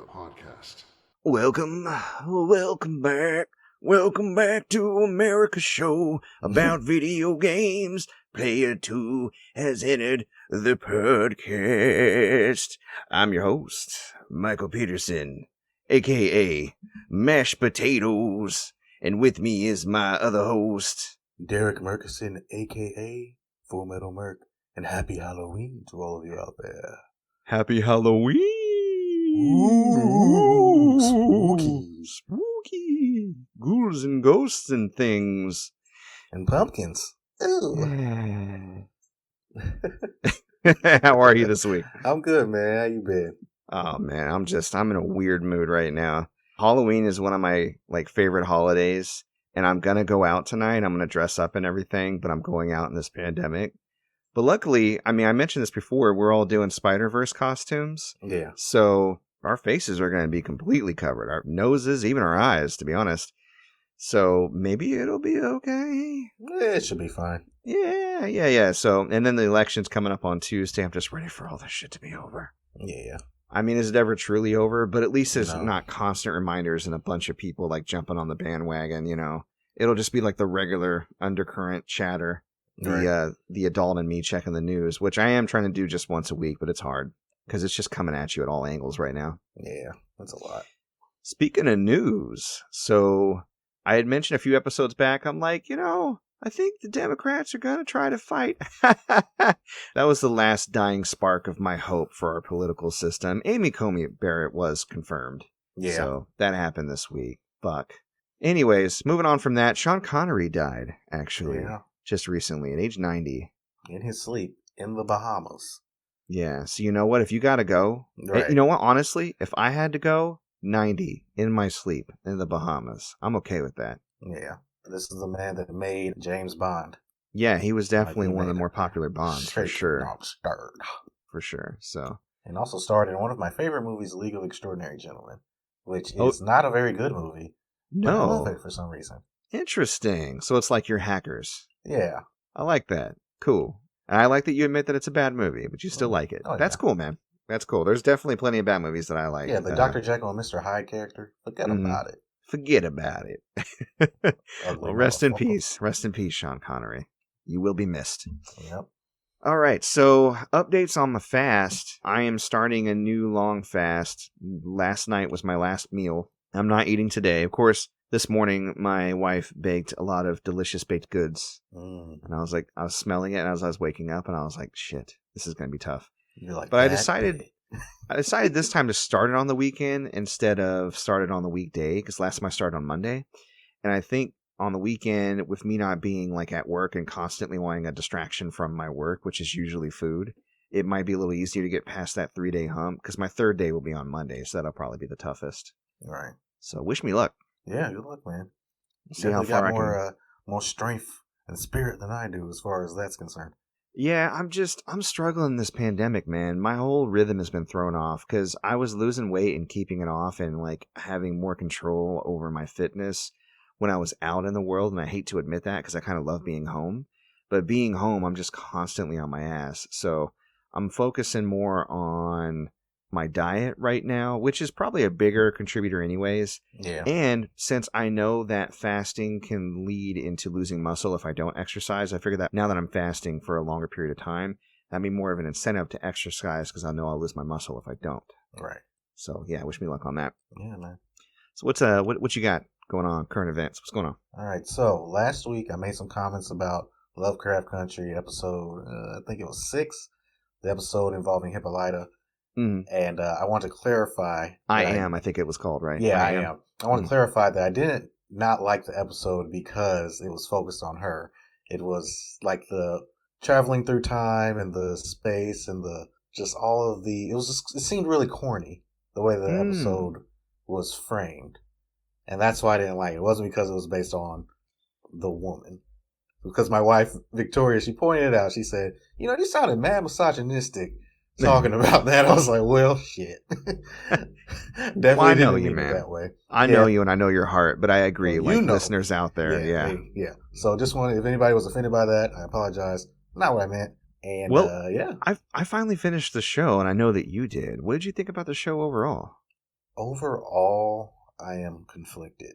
the podcast. Welcome back to America's show about video games. Player 2 has entered the podcast. I'm your host, Michael Peterson, aka Mashed Potatoes, and with me is my other host, Derrick Murkison, a.k.a. Full Metal Merc, and happy Halloween to all of you out there. Happy Halloween! Ooh, spooky. Spooky! Ghouls and ghosts and things. And pumpkins. Ew. How are you this week? I'm good, man. How you been? Oh, man, I'm in a weird mood right now. Halloween is one of my, favorite holidays, and I'm gonna go out tonight. I'm gonna dress up and everything, but I'm going out in this pandemic. But luckily, I mentioned this before, we're all doing Spider-Verse costumes. Yeah. So our faces are going to be completely covered. Our noses, even our eyes, to be honest. So maybe it'll be okay. Yeah, it should be fine. Yeah. So, and then the election's coming up on Tuesday. I'm just ready for all this shit to be over. Yeah. Is it ever truly over? But at least there's not constant reminders and a bunch of people jumping on the bandwagon, It'll just be like the regular undercurrent chatter. The adult in me checking the news, which I am trying to do just once a week, but it's hard because it's just coming at you at all angles right now. Yeah, that's a lot. Speaking of news, so I had mentioned a few episodes back, I'm like, I think the Democrats are going to try to fight. That was the last dying spark of my hope for our political system. Amy Coney Barrett was confirmed. Yeah. So that happened this week. Fuck. Anyways, moving on from that, Sean Connery died, actually. Yeah. Just recently, at age 90. In his sleep, in the Bahamas. Yeah, so you know what? If you gotta go, right. You know what? Honestly, if I had to go, 90, in my sleep, in the Bahamas. I'm okay with that. Yeah, this is the man that made James Bond. Yeah, he was definitely one of the more popular Bonds, for sure. For sure, so. And also starred in one of my favorite movies, League of Extraordinary Gentlemen, which is not a very good movie. No. But I love it for some reason. Interesting. So it's like you're hackers. Yeah. I like that. Cool. And I like that you admit that it's a bad movie, but you still like it. Oh, That's cool, man. That's cool. There's definitely plenty of bad movies that I like. Yeah, the Dr. Jekyll and Mr. Hyde character. Forget about it. Forget about it. Well, rest in peace. Rest in peace, Sean Connery. You will be missed. Yep. All right, so updates on the fast. I am starting a new long fast. Last night was my last meal. I'm not eating today. Of course, this morning, my wife baked a lot of delicious baked goods. And I was smelling it as I was waking up, and I was like, shit, this is going to be tough. But I decided this time to start it on the weekend instead of start it on the weekday, because last time I started on Monday. And I think on the weekend, with me not being at work and constantly wanting a distraction from my work, which is usually food, it might be a little easier to get past that 3-day hump, because my third day will be on Monday, so that'll probably be the toughest. Right. So wish me luck. Yeah, good luck, man. See how far I can. More strength and spirit than I do as far as that's concerned. Yeah, I'm struggling this pandemic, man. My whole rhythm has been thrown off because I was losing weight and keeping it off and having more control over my fitness when I was out in the world. And I hate to admit that because I kind of love being home. But being home, I'm just constantly on my ass. So I'm focusing more on my diet right now, which is probably a bigger contributor anyways. Yeah. And since I know that fasting can lead into losing muscle if I don't exercise, I figured that now that I'm fasting for a longer period of time, that'd be more of an incentive to exercise because I know I'll lose my muscle if I don't. Right. So yeah, wish me luck on that. Yeah, man. So what you got going on? Current events. What's going on? All right. So last week I made some comments about Lovecraft Country episode. I think it was 6, the episode involving Hippolyta. And I want to clarify. I think it was called, right? Yeah, I am. I want to clarify that I didn't not like the episode because it was focused on her. It was like the traveling through time and the space and the just all of the. It seemed really corny the way the episode was framed, and that's why I didn't like it. It wasn't because it was based on the woman. Because my wife Victoria, she pointed it out. She said, "You sounded mad misogynistic." Talking about that, I was like, well, shit. Definitely I know didn't you, mean man. It that way. I know you and I know your heart, but I agree. Well, listeners out there, yeah. So just wanted, if anybody was offended by that, I apologize. Not what I meant. And yeah. I finally finished the show, and I know that you did. What did you think about the show overall? Overall, I am conflicted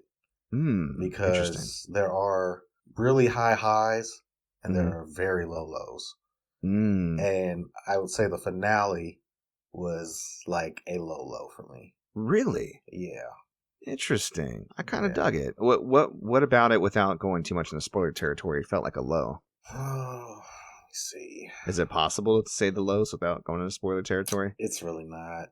Interesting. because there are really high highs and Mm-hmm. there are very low lows. Mm. And I would say the finale was like a low for me. Really? Yeah. Interesting. I kind of Yeah. dug it. What about it without going too much in the spoiler territory? It felt like a low. Oh, let's see. Is it possible to say the lows without going into spoiler territory? It's really not.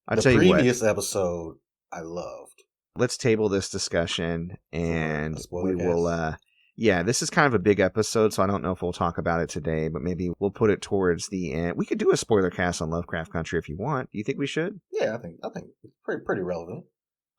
I'll The tell you what. previous episode I loved. Let's table this discussion For a and spoiler we will cast? yeah, this is kind of a big episode, so I don't know if we'll talk about it today, but maybe we'll put it towards the end. We could do a spoiler cast on Lovecraft Country if you want. Do you think we should? Yeah, I think it's pretty relevant.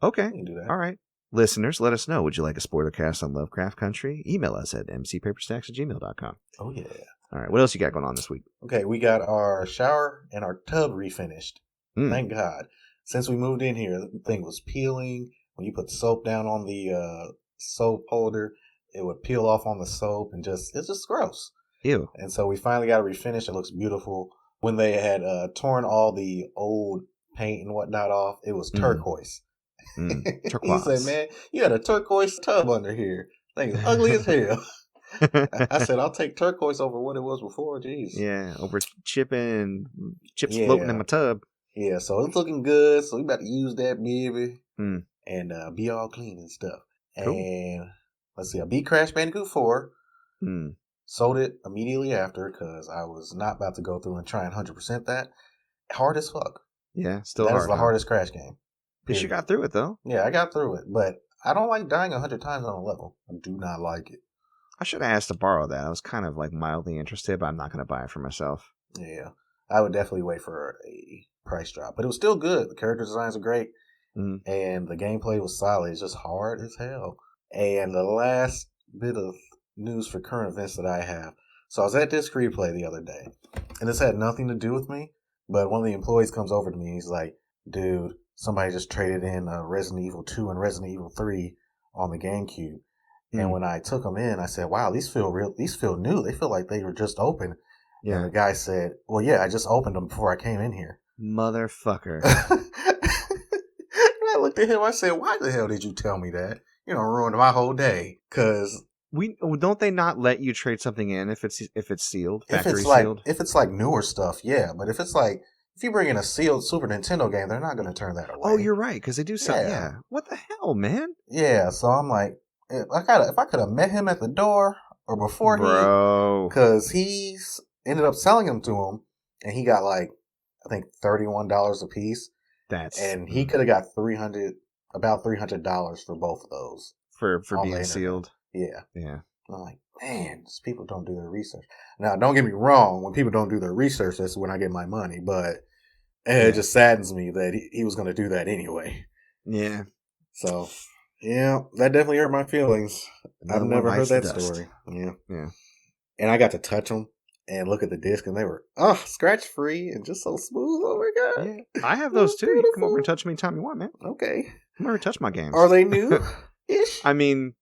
Okay. We can do that. All right. Listeners, let us know. Would you like a spoiler cast on Lovecraft Country? Email us at mcpaperstacks@gmail.com. Oh yeah. All right. What else you got going on this week? Okay, we got our shower and our tub refinished. Thank God. Since we moved in here, the thing was peeling. When you put soap down on the soap holder, it would peel off on the soap and it's just gross. Ew. And so we finally got it refinished. It looks beautiful. When they had torn all the old paint and whatnot off, it was turquoise. Turquoise. He said, man, you had a turquoise tub under here. Thing's ugly as hell. I said, I'll take turquoise over what it was before. Jeez. Yeah, over chips floating in my tub. Yeah, so it's looking good. So we about to use that baby and be all clean and stuff. Cool. And let's see, I beat Crash Bandicoot 4. Sold it immediately after because I was not about to go through and try and 100% that. Hard as fuck. Yeah, still that hard. That is the hardest Crash game. Because you got through it, though. Yeah, I got through it. But I don't like dying 100 times on a level. I do not like it. I should have asked to borrow that. I was kind of like mildly interested, but I'm not going to buy it for myself. Yeah, I would definitely wait for a price drop. But it was still good. The character designs are great. And the gameplay was solid. It's just hard as hell. And the last bit of news for current events that I have. So I was at this replay the other day. And this had nothing to do with me. But one of the employees comes over to me and he's like, dude, somebody just traded in Resident Evil 2 and Resident Evil 3 on the GameCube. And when I took them in, I said, wow, these feel real. These feel new. They feel like they were just open. Yeah. And the guy said, well, yeah, I just opened them before I came in here. Motherfucker. And I looked at him. I said, why the hell did you tell me that? You know, ruined my whole day. Because don't they not let you trade something in if it's sealed, factory sealed? If it's like newer stuff, yeah. But if it's like, if you bring in a sealed Super Nintendo game, they're not going to turn that away. Oh, you're right, because they do sell. Yeah. What the hell, man? Yeah. So I'm like, if I could have met him at the door or before because he's ended up selling them to him, and he got like I think $31 a piece. And he could have got about $300 for both of those for being sealed. Yeah. And I'm like, man, these people don't do their research. Now, don't get me wrong. When people don't do their research, that's when I get my money. But it just saddens me that he was going to do that anyway. Yeah. So. Yeah, that definitely hurt my feelings. I've never heard that story. Yeah. And I got to touch them and look at the disc, and they were, scratch free and just so smooth. Oh my God. Yeah. I have those too. Beautiful. You can come over and touch me anytime you want, man. Okay. Come over and touch my games. Are they new-ish? I mean,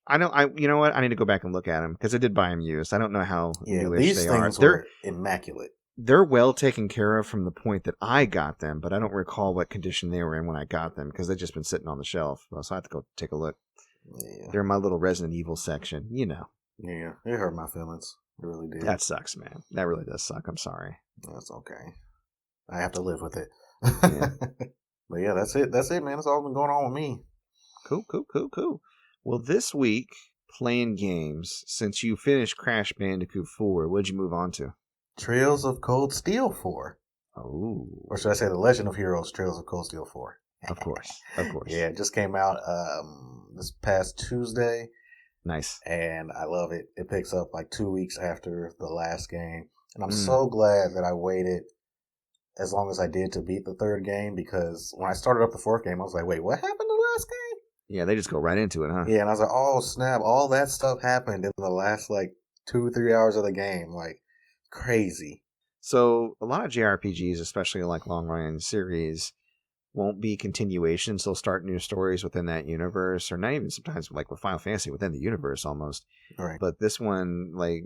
I know. You know what? I need to go back and look at them because I did buy them used. I don't know how newish they are. They're immaculate. They're well taken care of from the point that I got them, but I don't recall what condition they were in when I got them because they've just been sitting on the shelf. So I have to go take a look. Yeah. They're in my little Resident Evil section, you know. Yeah, it hurt my feelings. It really did. That sucks, man. That really does suck. I'm sorry. That's okay. I have to live with it. Yeah. But yeah, that's it. That's it, man. That's all been going on with me. Cool. Well, this week, playing games, since you finished Crash Bandicoot 4, what'd you move on to? Trails of Cold Steel 4. Oh. Or should I say The Legend of Heroes Trails of Cold Steel 4. Of course. Yeah, it just came out this past Tuesday. Nice. And I love it. It picks up like 2 weeks after the last game. And I'm so glad that I waited as long as I did to beat the third game because when I started up the fourth game, I was like, wait, what happened the last game? Yeah, they just go right into it, huh? Yeah, and I was like, oh, snap. All that stuff happened in the last like 2-3 hours of the game. Like, crazy. So a lot of JRPGs, especially like long-running series, won't be continuations. They'll start new stories within that universe, or not even sometimes like with Final Fantasy within the universe almost. Right. But this one, like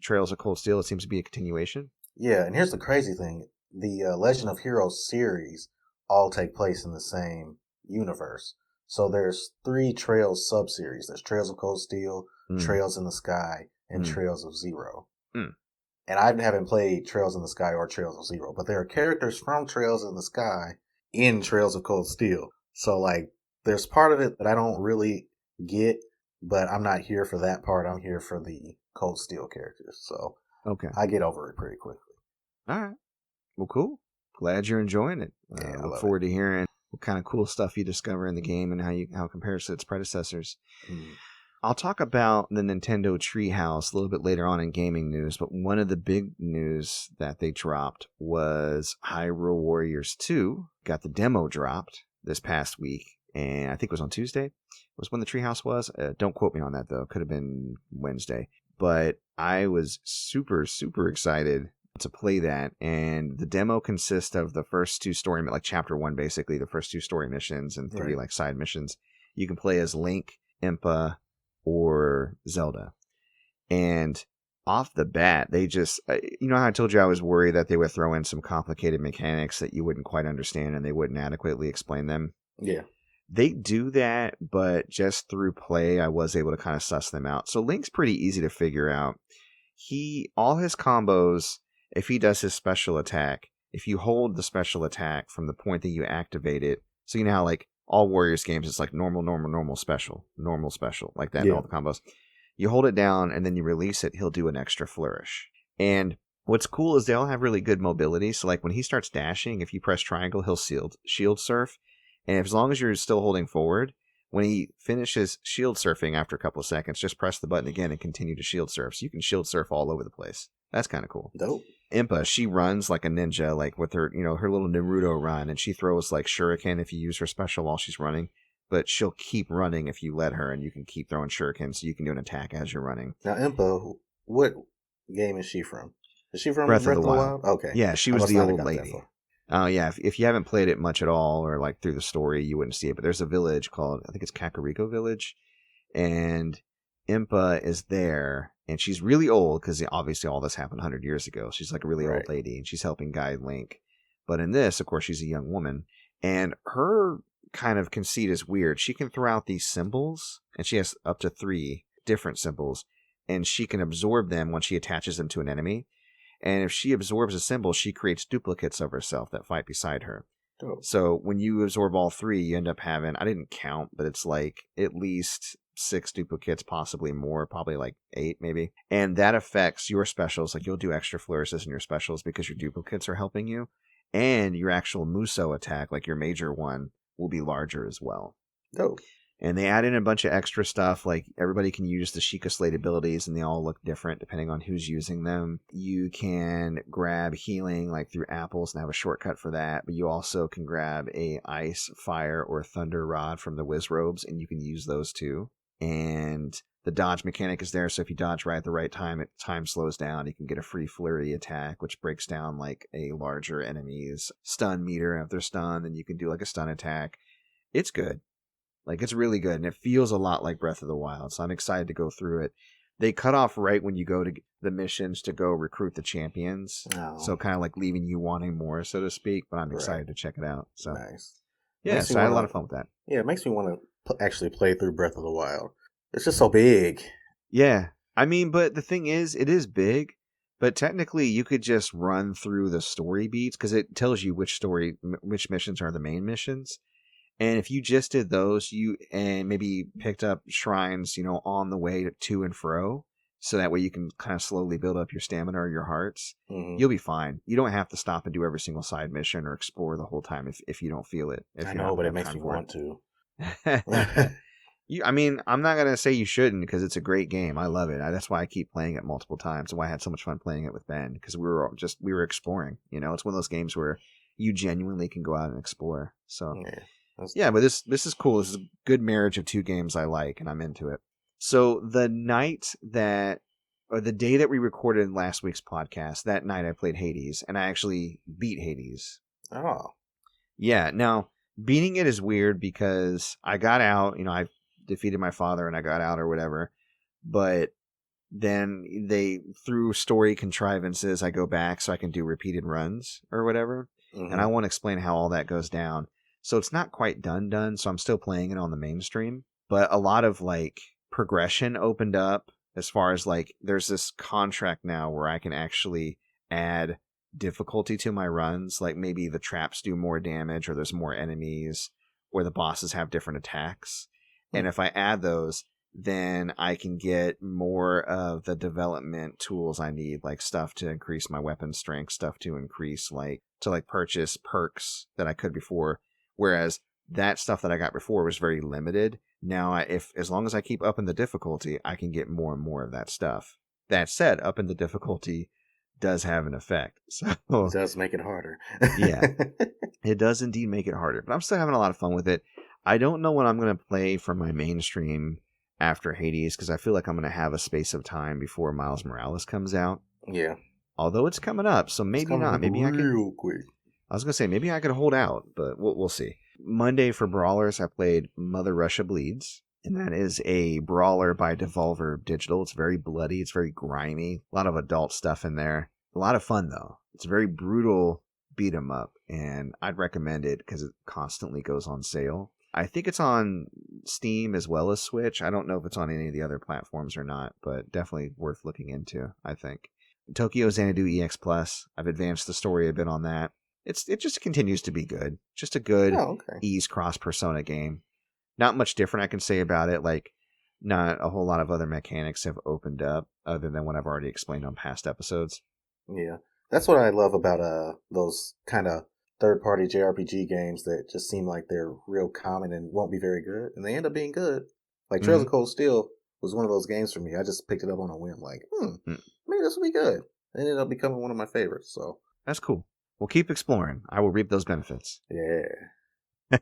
Trails of Cold Steel, it seems to be a continuation. Yeah, and here's the crazy thing. The Legend of Heroes series all take place in the same universe. So there's 3 Trails sub-series. There's Trails of Cold Steel, Trails in the Sky, and Trails of Zero. And I haven't played Trails in the Sky or Trails of Zero, but there are characters from Trails in the Sky in Trails of Cold Steel. So, like, there's part of it that I don't really get, but I'm not here for that part. I'm here for the Cold Steel characters. So, okay, I get over it pretty quickly. All right. Well, cool. Glad you're enjoying it. Yeah, I look forward to hearing what kind of cool stuff you discover in the game and how it compares to its predecessors. I'll talk about the Nintendo Treehouse a little bit later on in gaming news, but one of the big news that they dropped was Hyrule Warriors 2 got the demo dropped this past week, and I think it was on Tuesday was when the Treehouse was. Don't quote me on that, though. Could have been Wednesday. But I was super, super excited to play that, and the demo consists of the first 2 story, like chapter 1, basically, the first 2 story missions and 3 like side missions. You can play as Link, Impa, or Zelda. And off the bat, they just, you know how I told you I was worried that they would throw in some complicated mechanics that you wouldn't quite understand and they wouldn't adequately explain them? Yeah. They do that, but just through play, I was able to kind of suss them out. So Link's pretty easy to figure out. All his combos, if he does his special attack, if you hold the special attack from the point that you activate it, so you know how like all Warriors games, it's like normal, special, like that in all the combos. You hold it down and then you release it, he'll do an extra flourish. And what's cool is they all have really good mobility. So like when he starts dashing, if you press triangle, he'll shield surf. And as long as you're still holding forward, when he finishes shield surfing after a couple of seconds, just press the button again and continue to shield surf. So you can shield surf all over the place. That's kind of cool. Dope. Impa, she runs like a ninja, like with her, her little Naruto run, and she throws like shuriken if you use her special while she's running, but she'll keep running if you let her, and you can keep throwing shuriken, so you can do an attack as you're running. Now, Impa, what game is she from? Is she from Breath of the Wild? Okay. Yeah, she was the old lady. Oh, yeah, if you haven't played it much at all, or like through the story, you wouldn't see it, but there's a village called, I think it's Kakariko Village, and Impa is there, and she's really old because obviously all this happened 100 years ago. She's like a really old lady, and she's helping guide Link. But in this, of course, she's a young woman, and her kind of conceit is weird. She can throw out these symbols, and she has up to 3 different symbols, and she can absorb them when she attaches them to an enemy. And if she absorbs a symbol, she creates duplicates of herself that fight beside her. Oh. So when you absorb all 3, you end up having, I didn't count, but it's like at least 6 duplicates, possibly more, probably like 8 maybe. And that affects your specials. Like you'll do extra flourishes in your specials because your duplicates are helping you. And your actual Muso attack, like your major one, will be larger as well. Oh. And they add in a bunch of extra stuff, like everybody can use the Sheikah Slate abilities, and they all look different depending on who's using them. You can grab healing like through apples and have a shortcut for that, but you also can grab a ice, fire, or thunder rod from the Wizrobes, and you can use those too. And the dodge mechanic is there, so if you dodge right at the right time, time slows down. You can get a free flurry attack, which breaks down like a larger enemy's stun meter. And if they're stunned, then you can do like a stun attack. It's good. Like, it's really good, and it feels a lot like Breath of the Wild, so I'm excited to go through it. They cut off right when you go to the missions to go recruit the champions, so kind of like leaving you wanting more, so to speak, but I'm excited to check it out. So nice. Yeah, so I had a lot of fun with that. Yeah, it makes me want to actually play through Breath of the Wild. It's just so big. Yeah, I mean, but the thing is, it is big, but technically you could just run through the story beats, because it tells you which missions are the main missions. And if you just did those, and maybe picked up shrines, on the way to and fro, so that way you can kind of slowly build up your stamina or your hearts, you'll be fine. You don't have to stop and do every single side mission or explore the whole time if you don't feel it. I know, but it makes me want to. I mean, I'm not going to say you shouldn't, because it's a great game. I love it. That's why I keep playing it multiple times, and why I had so much fun playing it with Ben, because we were exploring. It's one of those games where you genuinely can go out and explore. So yeah, but this is cool. This is a good marriage of 2 games I like, and I'm into it. So the day that we recorded last week's podcast, that night I played Hades, and I actually beat Hades. Oh. Yeah, now, beating it is weird because I got out, I defeated my father and I got out or whatever, but then through story contrivances, I go back so I can do repeated runs or whatever. and I want to explain how all that goes down. So it's not quite done, so I'm still playing it on the mainstream. But a lot of, like, progression opened up as far as, like, there's this contract now where I can actually add difficulty to my runs. Like, maybe the traps do more damage, or there's more enemies, or the bosses have different attacks. And if I add those, then I can get more of the development tools I need, like stuff to increase my weapon strength, stuff to increase, like, to, like, purchase perks that I could before. Whereas that stuff that I got before was very limited. Now, as long as I keep upping the difficulty, I can get more and more of that stuff. That said, upping the difficulty does have an effect. So it does make it harder. Yeah, it does indeed make it harder. But I'm still having a lot of fun with it. I don't know what I'm going to play for my mainstream after Hades, because I feel like I'm going to have a space of time before Miles Morales comes out. Yeah. Although it's coming up, so maybe not. Maybe I could. Real quick. I was going to say, maybe I could hold out, but we'll see. Monday for Brawlers, I played Mother Russia Bleeds, and that is a brawler by Devolver Digital. It's very bloody. It's very grimy. A lot of adult stuff in there. A lot of fun, though. It's a very brutal beat 'em up, and I'd recommend it because it constantly goes on sale. I think it's on Steam as well as Switch. I don't know if it's on any of the other platforms or not, but definitely worth looking into, I think. Tokyo Xanadu EX Plus. I've advanced the story a bit on that. It just continues to be good. Just a good ease cross Persona game. Not much different I can say about it. Like, not a whole lot of other mechanics have opened up other than what I've already explained on past episodes. Yeah. That's what I love about those kind of third-party JRPG games that just seem like they're real common and won't be very good, and they end up being good. Like Trails of Cold Steel was one of those games for me. I just picked it up on a whim, like, maybe this will be good. It ended up becoming one of my favorites. So that's cool. We'll keep exploring. I will reap those benefits. Yeah.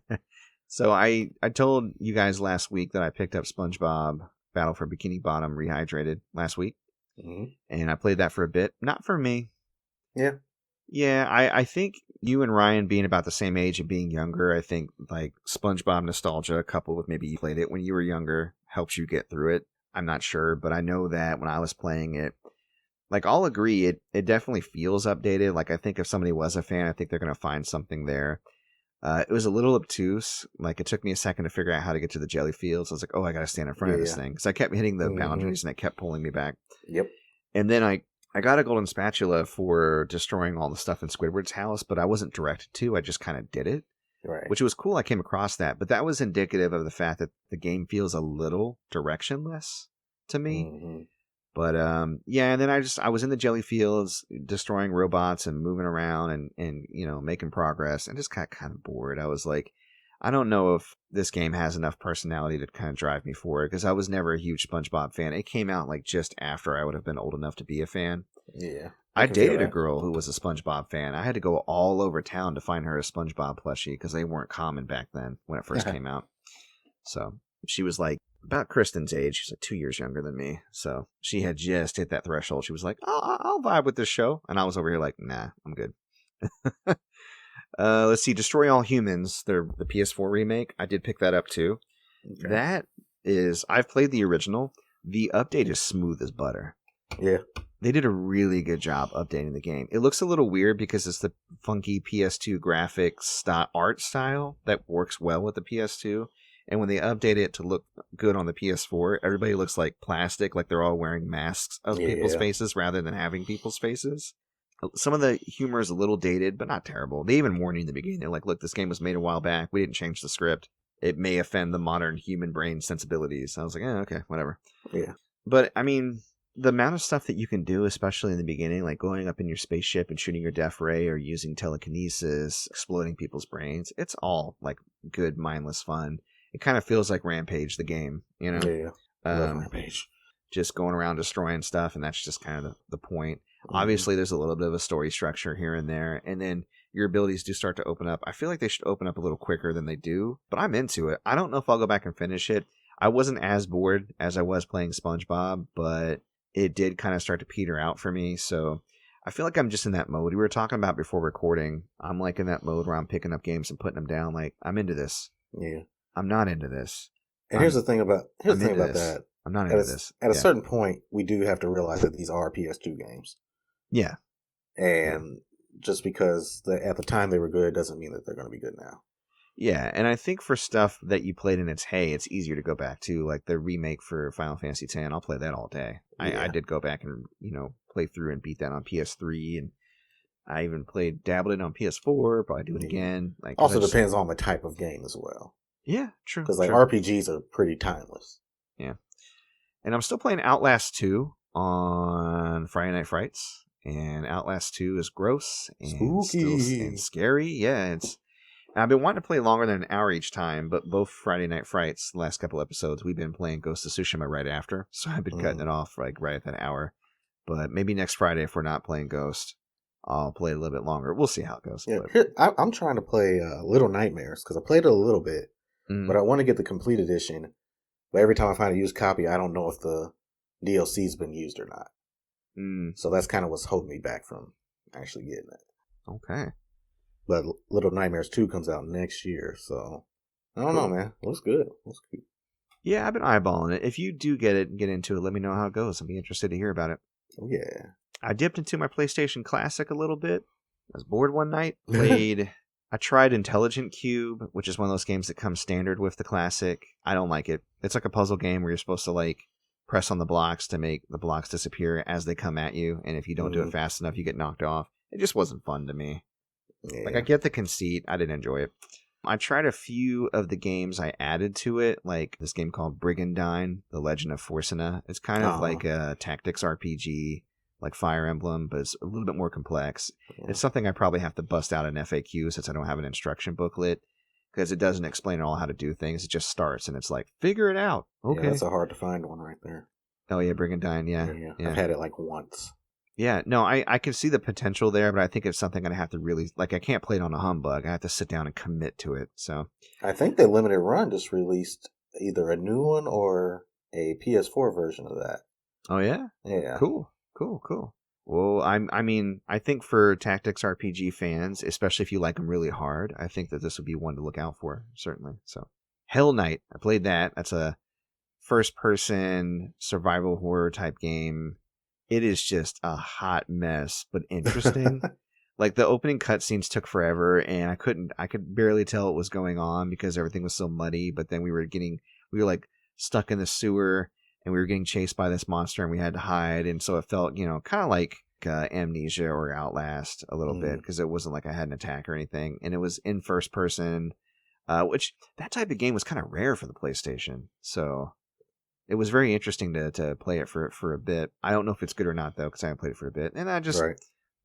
So I told you guys last week that I picked up Spongebob Battle for Bikini Bottom Rehydrated last week, and I played that for a bit. Not for me. Yeah. Yeah, I think you and Ryan being about the same age and being younger, I think, like, SpongeBob nostalgia coupled with maybe you played it when you were younger helps you get through it. I'm not sure, but I know that when I was playing it, like, I'll agree, it definitely feels updated. Like, I think if somebody was a fan, I think they're going to find something there. It was a little obtuse. Like, it took me a second to figure out how to get to the jelly fields. I was like, oh, I got to stand in front of this thing. Because I kept hitting the boundaries and it kept pulling me back. Yep. And then I got a golden spatula for destroying all the stuff in Squidward's house, but I wasn't directed to. I just kind of did it. Right. Which was cool. I came across that. But that was indicative of the fact that the game feels a little directionless to me. But yeah, and then I was in the jelly fields destroying robots and moving around and you know, making progress, and just got kind of bored. I was like, I don't know if this game has enough personality to kind of drive me forward, because I was never a huge SpongeBob fan. It came out like just after I would have been old enough to be a fan. Yeah. I dated a girl who was a SpongeBob fan. I had to go all over town to find her a SpongeBob plushie because they weren't common back then when it first came out. So she was like about Kristen's age. She's like 2 years younger than me. So she had just hit that threshold. She was like, oh, I'll vibe with this show. And I was over here like, nah, I'm good. Let's see. Destroy All Humans, the PS4 remake. I did pick that up too. Okay. That is, I've played the original. The update is smooth as butter. Yeah. They did a really good job updating the game. It looks a little weird because it's the funky PS2 graphics art style that works well with the PS2. And when they update it to look good on the PS4, everybody looks like plastic, like they're all wearing masks of people's faces rather than having people's faces. Some of the humor is a little dated, but not terrible. They even warned you in the beginning. They're like, look, this game was made a while back. We didn't change the script. It may offend the modern human brain sensibilities. I was like, okay, whatever. Yeah. But, I mean, the amount of stuff that you can do, especially in the beginning, like going up in your spaceship and shooting your death ray or using telekinesis, exploding people's brains, it's all, like, good, mindless fun. It kind of feels like Rampage, the game, you know? Yeah. Rampage. Just going around destroying stuff, and that's just kind of the point. Obviously, there's a little bit of a story structure here and there, and then your abilities do start to open up. I feel like they should open up a little quicker than they do, but I'm into it. I don't know if I'll go back and finish it. I wasn't as bored as I was playing SpongeBob, but it did kind of start to peter out for me, so I feel like I'm just in that mode we were talking about before recording. I'm like in that mode where I'm picking up games and putting them down. Like, I'm into this. Yeah. I'm not into this. And here's the thing about that. I'm not into this. At a certain point, we do have to realize that these are PS2 games. Yeah. And just because at the time they were good doesn't mean that they're going to be good now. Yeah, and I think for stuff that you played in its hey, it's easier to go back to, like the remake for Final Fantasy X. I'll play that all day. Yeah. I did go back and, play through and beat that on PS3, and I even dabbled in on PS4, probably do it again. Like, also depends on the type of game as well. Yeah, true. Because RPGs are pretty timeless. Yeah. And I'm still playing Outlast 2 on Friday Night Frights, and Outlast 2 is gross and spooky and scary. Yeah, I've been wanting to play longer than an hour each time, but both Friday Night Frights, the last couple episodes, we've been playing Ghost of Tsushima right after, so I've been cutting it off like right at that hour. But maybe next Friday, if we're not playing Ghost, I'll play a little bit longer. We'll see how it goes. Yeah, I'm trying to play Little Nightmares because I played it a little bit, but I want to get the complete edition. But every time I find a used copy, I don't know if the DLC's been used or not. So that's kind of what's holding me back from actually getting it. Okay. But Little Nightmares 2 comes out next year, so I don't know, man. Looks good. Yeah, I've been eyeballing it. If you do get into it, let me know how it goes. I'll be interested to hear about it. Oh, yeah. I dipped into my PlayStation Classic a little bit. I was bored one night. I tried Intelligent Qube, which is one of those games that comes standard with the Classic. I don't like it. It's like a puzzle game where you're supposed to like press on the blocks to make the blocks disappear as they come at you, and if you don't do it fast enough, you get knocked off. It just wasn't fun to me. Yeah. Like, I get the conceit. I didn't enjoy it. I tried a few of the games I added to it, like this game called Brigandine, The Legend of Forsena. It's kind of like a tactics RPG, like Fire Emblem, but it's a little bit more complex. Yeah. It's something I probably have to bust out an FAQ since I don't have an instruction booklet, because it doesn't explain all how to do things. It just starts, and it's like, figure it out. Okay. Yeah, that's a hard to find one right there. Oh, yeah, Brigandine, yeah. I've had it like once. Yeah, no, I can see the potential there, but I think it's something I have to really, like, I can't play it on a humbug. I have to sit down and commit to it, so. I think the Limited Run just released either a new one or a PS4 version of that. Oh, yeah? Yeah. Cool. Well, I think for tactics RPG fans, especially if you like them really hard, I think that this would be one to look out for, certainly. So, Hellnight, I played that. That's a first-person survival horror type game. It is just a hot mess, but interesting. Like, the opening cutscenes took forever, and I could barely tell what was going on because everything was so muddy. But then we were like stuck in the sewer, and we were getting chased by this monster, and we had to hide. And so it felt, kind of like Amnesia or Outlast a little bit, because it wasn't like I had an attack or anything, and it was in first person, which that type of game was kind of rare for the PlayStation. So it was very interesting to play it for a bit. I don't know if it's good or not, though, because I haven't played it for a bit. And I just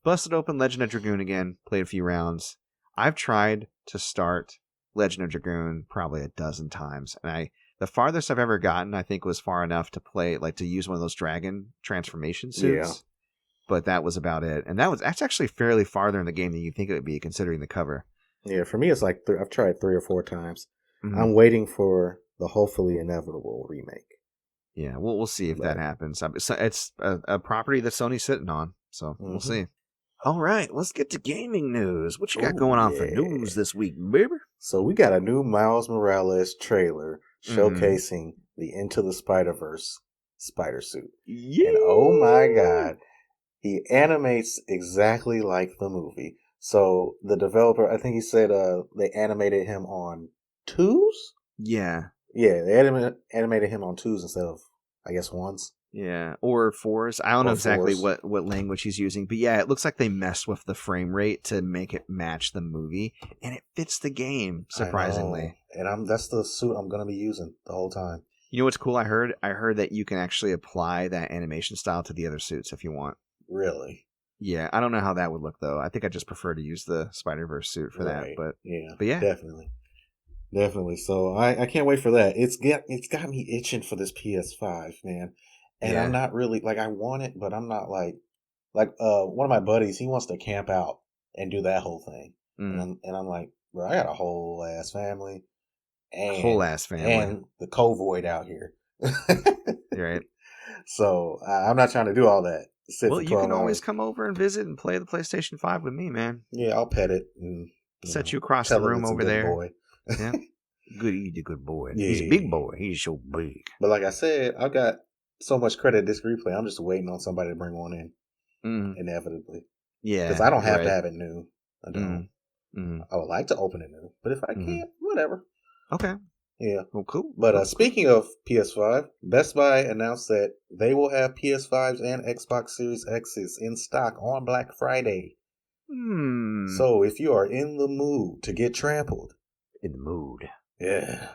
busted open Legend of Dragoon again, played a few rounds. I've tried to start Legend of Dragoon probably a dozen times. And the farthest I've ever gotten, I think, was far enough to play, like, to use one of those dragon transformation suits. Yeah. But that was about it. And that's actually fairly farther in the game than you think it would be, considering the cover. Yeah, for me, it's like I've tried 3 or 4 times. Mm-hmm. I'm waiting for the hopefully inevitable remake. Yeah, we'll see if that happens. It's a property that Sony's sitting on, so we'll see. All right, let's get to gaming news. What you got going on for news this week, baby? So we got a new Miles Morales trailer showcasing the Into the Spider-Verse spider suit. Yeah. And oh my God, he animates exactly like the movie. So the developer, I think he said they animated him on 2s? Yeah. Yeah, they animated him on 2s instead of, I guess, 1s. Yeah, or 4s. I don't know exactly what language he's using, but yeah, it looks like they messed with the frame rate to make it match the movie, and it fits the game, surprisingly. And that's the suit I'm going to be using the whole time. You know what's cool? I heard that you can actually apply that animation style to the other suits if you want. Really? Yeah, I don't know how that would look, though. I think I just prefer to use the Spider-Verse suit for that, but yeah. Definitely. So I can't wait for that. It's got me itching for this PS5, man. And I'm not really, like, I want it, but I'm not like one of my buddies, he wants to camp out and do that whole thing. And I'm like, bro, I got a whole ass family. And the co-void out here. Right. So I'm not trying to do all that. Well, you can always come over and visit and play the PlayStation 5 with me, man. Yeah, I'll pet it. And set you across the room over there. Boy. Yeah. He's a good boy. Yeah. He's a big boy. He's so big. But like I said, I've got so much credit at this replay. I'm just waiting on somebody to bring one in. Inevitably. Because Yeah, I don't you're have to right. have it new. I don't. Mm. I would like to open it new, but if I Mm. can't, whatever. Okay. Yeah. Well, cool. But Cool. speaking of PS5, Best Buy announced that they will have PS5s and Xbox Series X's in stock on Black Friday. Hmm. So if you are in the mood to get trampled, In the mood. yeah,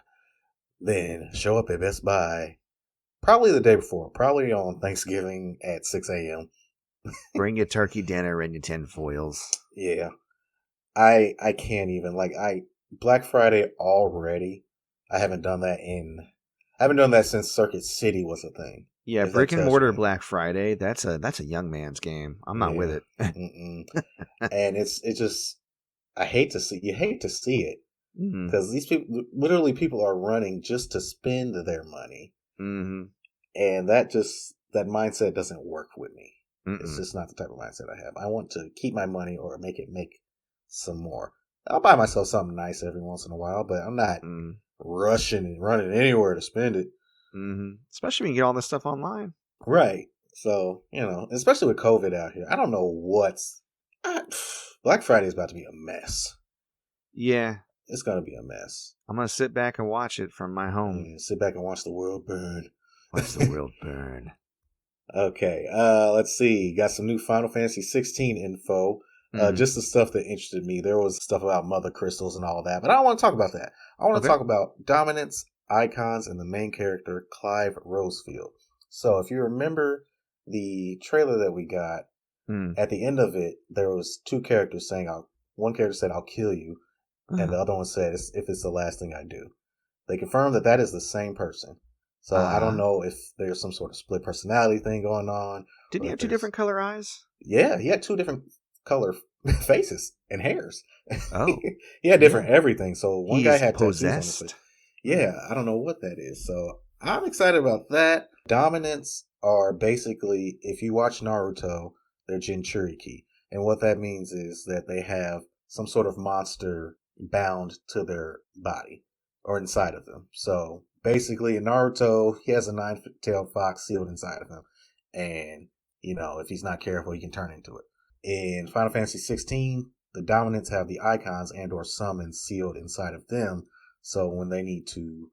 then show up at Best Buy probably the day before, probably on Thanksgiving at 6 a.m. Bring your turkey dinner and your tin foils. Yeah. I can't even Black Friday already. I haven't done that since Circuit City was a thing. Yeah, If that brick and tells you mortar anything. Black Friday. That's a young man's game. I'm not with Yeah. it. Mm-mm. And it's just I hate to see it Mm-hmm. because these people literally people are running just to spend their money, Mm-hmm. and that mindset doesn't work with me. It's Mm-mm. just not the type of mindset I have. I want to keep my money or make some more. I'll buy myself something nice every once in a while, but I'm not Mm-hmm. rushing and running anywhere to spend it. Mm-hmm. Especially when you get all this stuff online. Right. So, especially with COVID out here, I don't know Black Friday is about to be a mess. Yeah, It's going to be a mess. I'm gonna sit back and watch it from my home. Sit back and watch the world burn. Watch the world burn. Okay. Let's see. Got some new Final Fantasy XVI info. Mm-hmm. Just the stuff that interested me. There was stuff about mother crystals and all that, but I don't want to talk about that. I want to Okay. talk about dominance, icons, and the main character, Clive Rosefield. So if you remember the trailer that we got, at the end of it, there was two characters saying, one character said, "I'll kill you," and the other one said, "If it's the last thing I do." They confirmed that is the same person. So I don't know if there's some sort of split personality thing going on. Didn't Or he if have two there's different color eyes? Yeah, he had two different color faces and hairs. Oh, He had different yeah. everything. So one guy He's had tattoos on his face. possessed. Yeah, I don't know what that is. So I'm excited about that. Dominants are basically, if you watch Naruto, they're Jinchuriki. And what that means is that they have some sort of monster bound to their body or inside of them. So basically, in Naruto, he has a nine-tailed fox sealed inside of him. And, if he's not careful, he can turn into it. In Final Fantasy XVI, the dominants have the icons and or summons sealed inside of them. So when they need to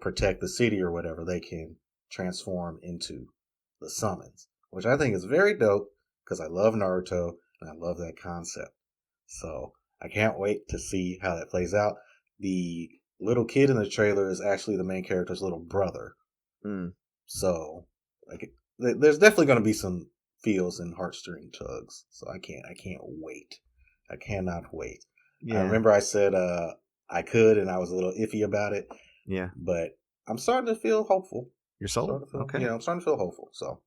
protect the city or whatever, they can transform into the summons, which I think is very dope because I love Naruto and I love that concept. So I can't wait to see how that plays out. The little kid in the trailer is actually the main character's little brother. So there's definitely going to be some feels and heartstring tugs. So I can't wait. I cannot wait. Yeah. I remember I said I could, and I was a little iffy about it. Yeah. But I'm starting to feel hopeful. You're sold? Okay. Yeah, I'm starting to feel hopeful. So,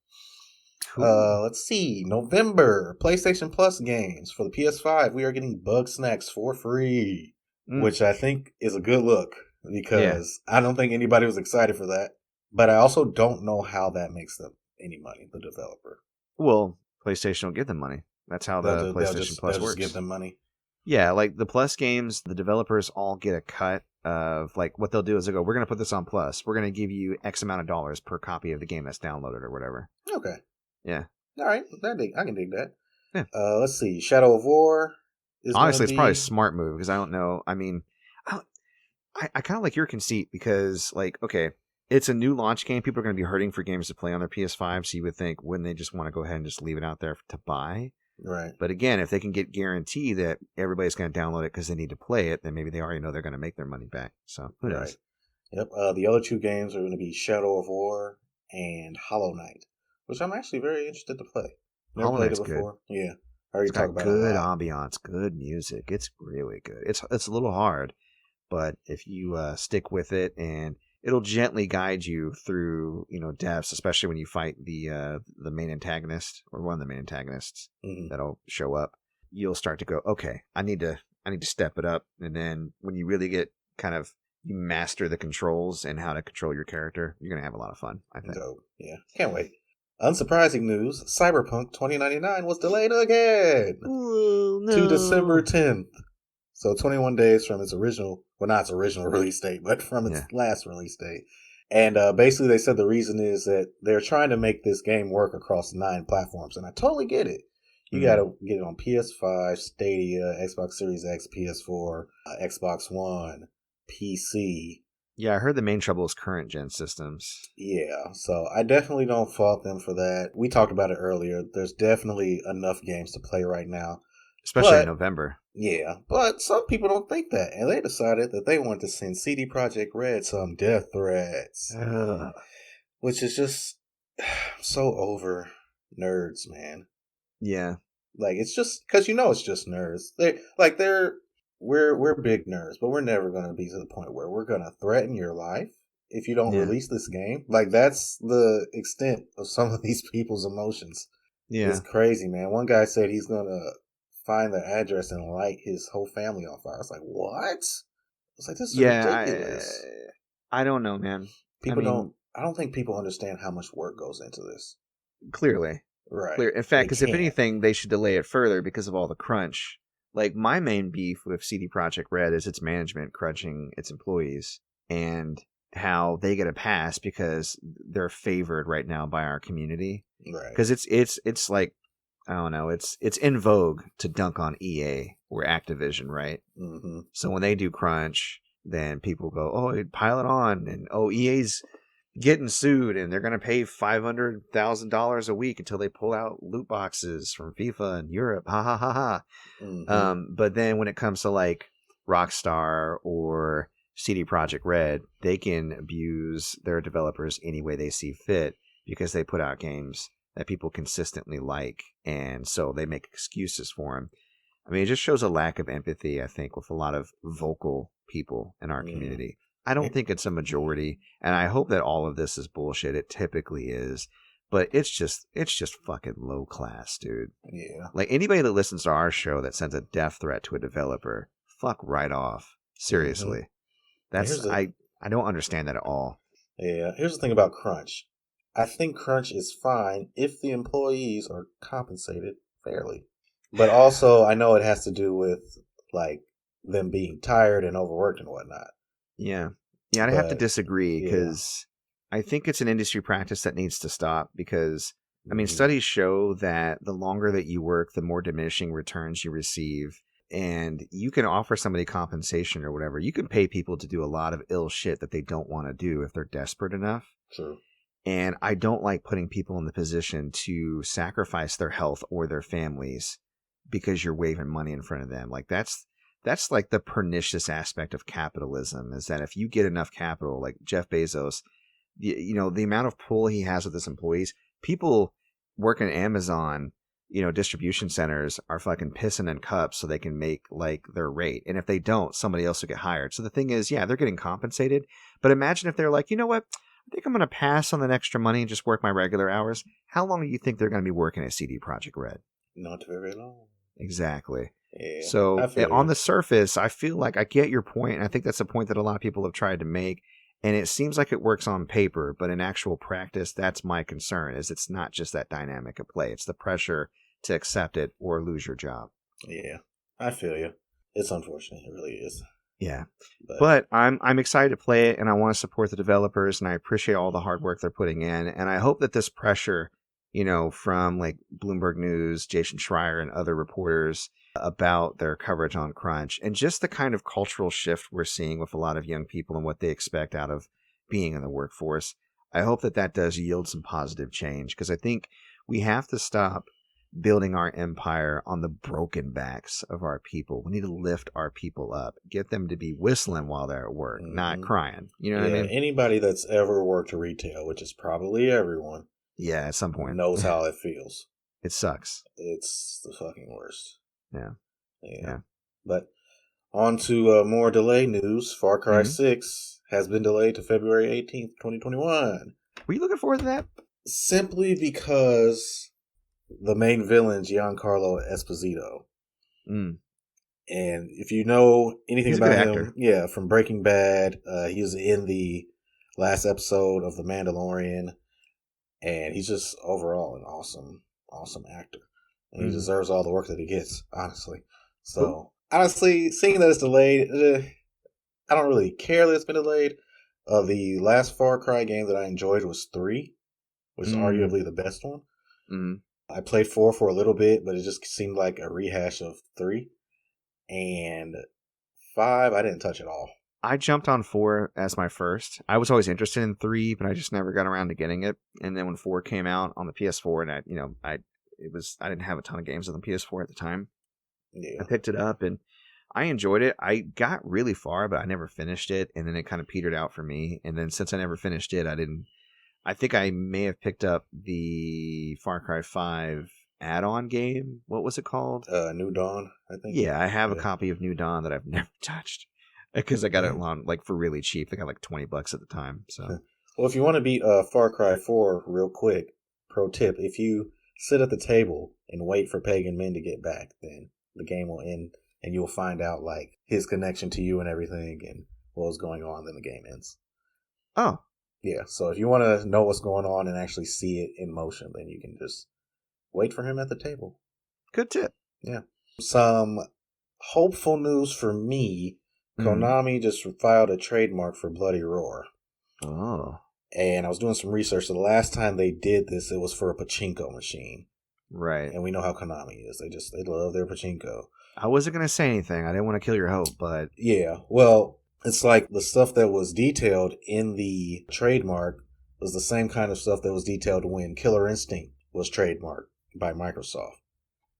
cool. Let's see. November, PlayStation Plus games. For the PS5, we are getting Bug Snacks for free, which I think is a good look because I don't think anybody was excited for that. But I also don't know how that makes them any money, the developer. Well, PlayStation will give them money. That's how the PlayStation Plus works. Just give them money. Yeah, like the Plus games, the developers all get a cut of what they'll do is they go, we're going to put this on Plus. We're going to give you X amount of dollars per copy of the game that's downloaded or whatever. Okay. Yeah. All right. I can dig that. Yeah. Let's see. Shadow of War. Honestly, it's probably a smart move because I don't know. I mean, I kind of like your conceit because, okay, it's a new launch game. People are going to be hurting for games to play on their PS5. So you would think, wouldn't they just want to go ahead and just leave it out there to buy? Right. But again, if they can get guarantee that everybody's going to download it because they need to play it, then maybe they already know they're going to make their money back. So who knows? Yep. The other two games are going to be Shadow of War and Hollow Knight, which I'm actually very interested to play. Never played it before. Good. Yeah. It's got good ambiance, good music. It's really good. It's a little hard, but if you stick with it, and it'll gently guide you through depths, especially when you fight the main antagonist or one of the main antagonists that'll show up. You'll start to go, okay, I need to step it up, and then when you really get you master the controls and how to control your character, you're gonna have a lot of fun, I think. Dope. Yeah, can't wait. Unsurprising news, Cyberpunk 2099 was delayed again to December 10th. So 21 days from its original, well, not its original release date, but from its last release date. And basically they said the reason is that they're trying to make this game work across 9 platforms. And I totally get it. You got to get it on PS5, Stadia, Xbox Series X, PS4, Xbox One, PC. Yeah, I heard the main trouble is current gen systems. Yeah, so I definitely don't fault them for that. We talked about it earlier. There's definitely enough games to play right now. Especially in November. Yeah, but some people don't think that, and they decided that they want to send CD Projekt Red some death threats. Ugh. Which is just so over nerds, man. Yeah. Like, it's just because it's just nerds. We're big nerds, but we're never going to be to the point where we're going to threaten your life if you don't release this game. Like, that's the extent of some of these people's emotions. Yeah. It's crazy, man. One guy said he's going to find their address and light his whole family on fire. I was like, what? It's like, this is ridiculous. I don't know, man. I don't think people understand how much work goes into this. Clearly. Right. Clear. In fact, because if anything, they should delay it further because of all the crunch. Like, my main beef with CD Projekt Red is its management crunching its employees and how they get a pass because they're favored right now by our community. Right. Because it's like, I don't know, it's in vogue to dunk on EA or Activision, right? Mm-hmm. So when they do crunch, then people go, oh, pile it on, and EA's getting sued and they're going to pay $500,000 a week until they pull out loot boxes from FIFA and Europe. Ha ha ha ha. Mm-hmm. But then when it comes to like Rockstar or CD Projekt Red, they can abuse their developers any way they see fit because they put out games that people consistently like. And so they make excuses for them. I mean, it just shows a lack of empathy, I think, with a lot of vocal people in our community. I don't think it's a majority, and I hope that all of this is bullshit. It typically is, but it's just fucking low class, dude. Yeah. Like, anybody that listens to our show that sends a death threat to a developer, fuck right off. Seriously. I don't understand that at all. Yeah. Here's the thing about crunch. I think crunch is fine if the employees are compensated fairly. But also, I know it has to do with, like, them being tired and overworked and whatnot. Yeah. Yeah, I have to disagree because I think it's an industry practice that needs to stop because, I mean, studies show that the longer that you work, the more diminishing returns you receive. And you can offer somebody compensation or whatever. You can pay people to do a lot of ill shit that they don't want to do if they're desperate enough. True. And I don't like putting people in the position to sacrifice their health or their families because you're waving money in front of them. Like, that's like the pernicious aspect of capitalism, is that if you get enough capital, like Jeff Bezos, the amount of pull he has with his employees, people working at Amazon, distribution centers are fucking pissing in cups so they can make like their rate. And if they don't, somebody else will get hired. So the thing is, yeah, they're getting compensated. But imagine if they're like, you know what? I think I'm going to pass on the extra money and just work my regular hours. How long do you think they're going to be working at CD Projekt Red? Not very long. Exactly. Yeah, so on the surface, I feel like I get your point, and I think that's a point that a lot of people have tried to make, and it seems like it works on paper, but in actual practice, that's my concern, is it's not just that dynamic of play. It's the pressure to accept it or lose your job. Yeah, I feel you. It's unfortunate. It really is. Yeah. But I'm excited to play it, and I want to support the developers, and I appreciate all the hard work they're putting in, and I hope that this pressure, from like Bloomberg News, Jason Schreier, and other reporters about their coverage on crunch, and just the kind of cultural shift we're seeing with a lot of young people and what they expect out of being in the workforce. I hope that does yield some positive change, because I think we have to stop building our empire on the broken backs of our people. We need to lift our people up, get them to be whistling while they're at work, not crying. You know what I mean? Anybody that's ever worked retail, which is probably everyone, at some point knows how it feels. It sucks. It's the fucking worst. Yeah. But on to more delay news. Far Cry 6 has been delayed to February 18th, 2021. Were you looking forward to that? Simply because the main villain, Giancarlo Esposito. And if you know anything about him, from Breaking Bad, he was in the last episode of The Mandalorian, and he's just overall an awesome actor. And he deserves all the work that he gets, honestly. So, honestly, seeing that it's delayed, I don't really care that it's been delayed. The last Far Cry game that I enjoyed was 3, which is arguably the best one. I played 4 for a little bit, but it just seemed like a rehash of 3. And 5, I didn't touch at all. I jumped on 4 as my first. I was always interested in 3, but I just never got around to getting it. And then when 4 came out on the PS4, and I didn't have a ton of games on the PS4 at the time. Yeah. I picked it up and I enjoyed it. I got really far, but I never finished it, and then it kind of petered out for me. And then since I never finished it, I think I may have picked up the Far Cry 5 add-on game. What was it called? New Dawn, I think. Yeah, I have a copy of New Dawn that I've never touched because I got it on for really cheap. I got like $20 at the time. So, well, if you want to beat Far Cry 4 real quick, pro tip: if you sit at the table and wait for Pagan Min to get back, then the game will end, and you'll find out like his connection to you and everything, and what was going on. Then the game ends. Oh, yeah. So if you want to know what's going on and actually see it in motion, then you can just wait for him at the table. Good tip. Yeah. Some hopeful news for me. Konami just filed a trademark for Bloody Roar. Oh. And I was doing some research. So the last time they did this, it was for a pachinko machine. Right. And we know how Konami is. They love their pachinko. I wasn't going to say anything. I didn't want to kill your hope, but... Yeah. Well, it's like the stuff that was detailed in the trademark was the same kind of stuff that was detailed when Killer Instinct was trademarked by Microsoft.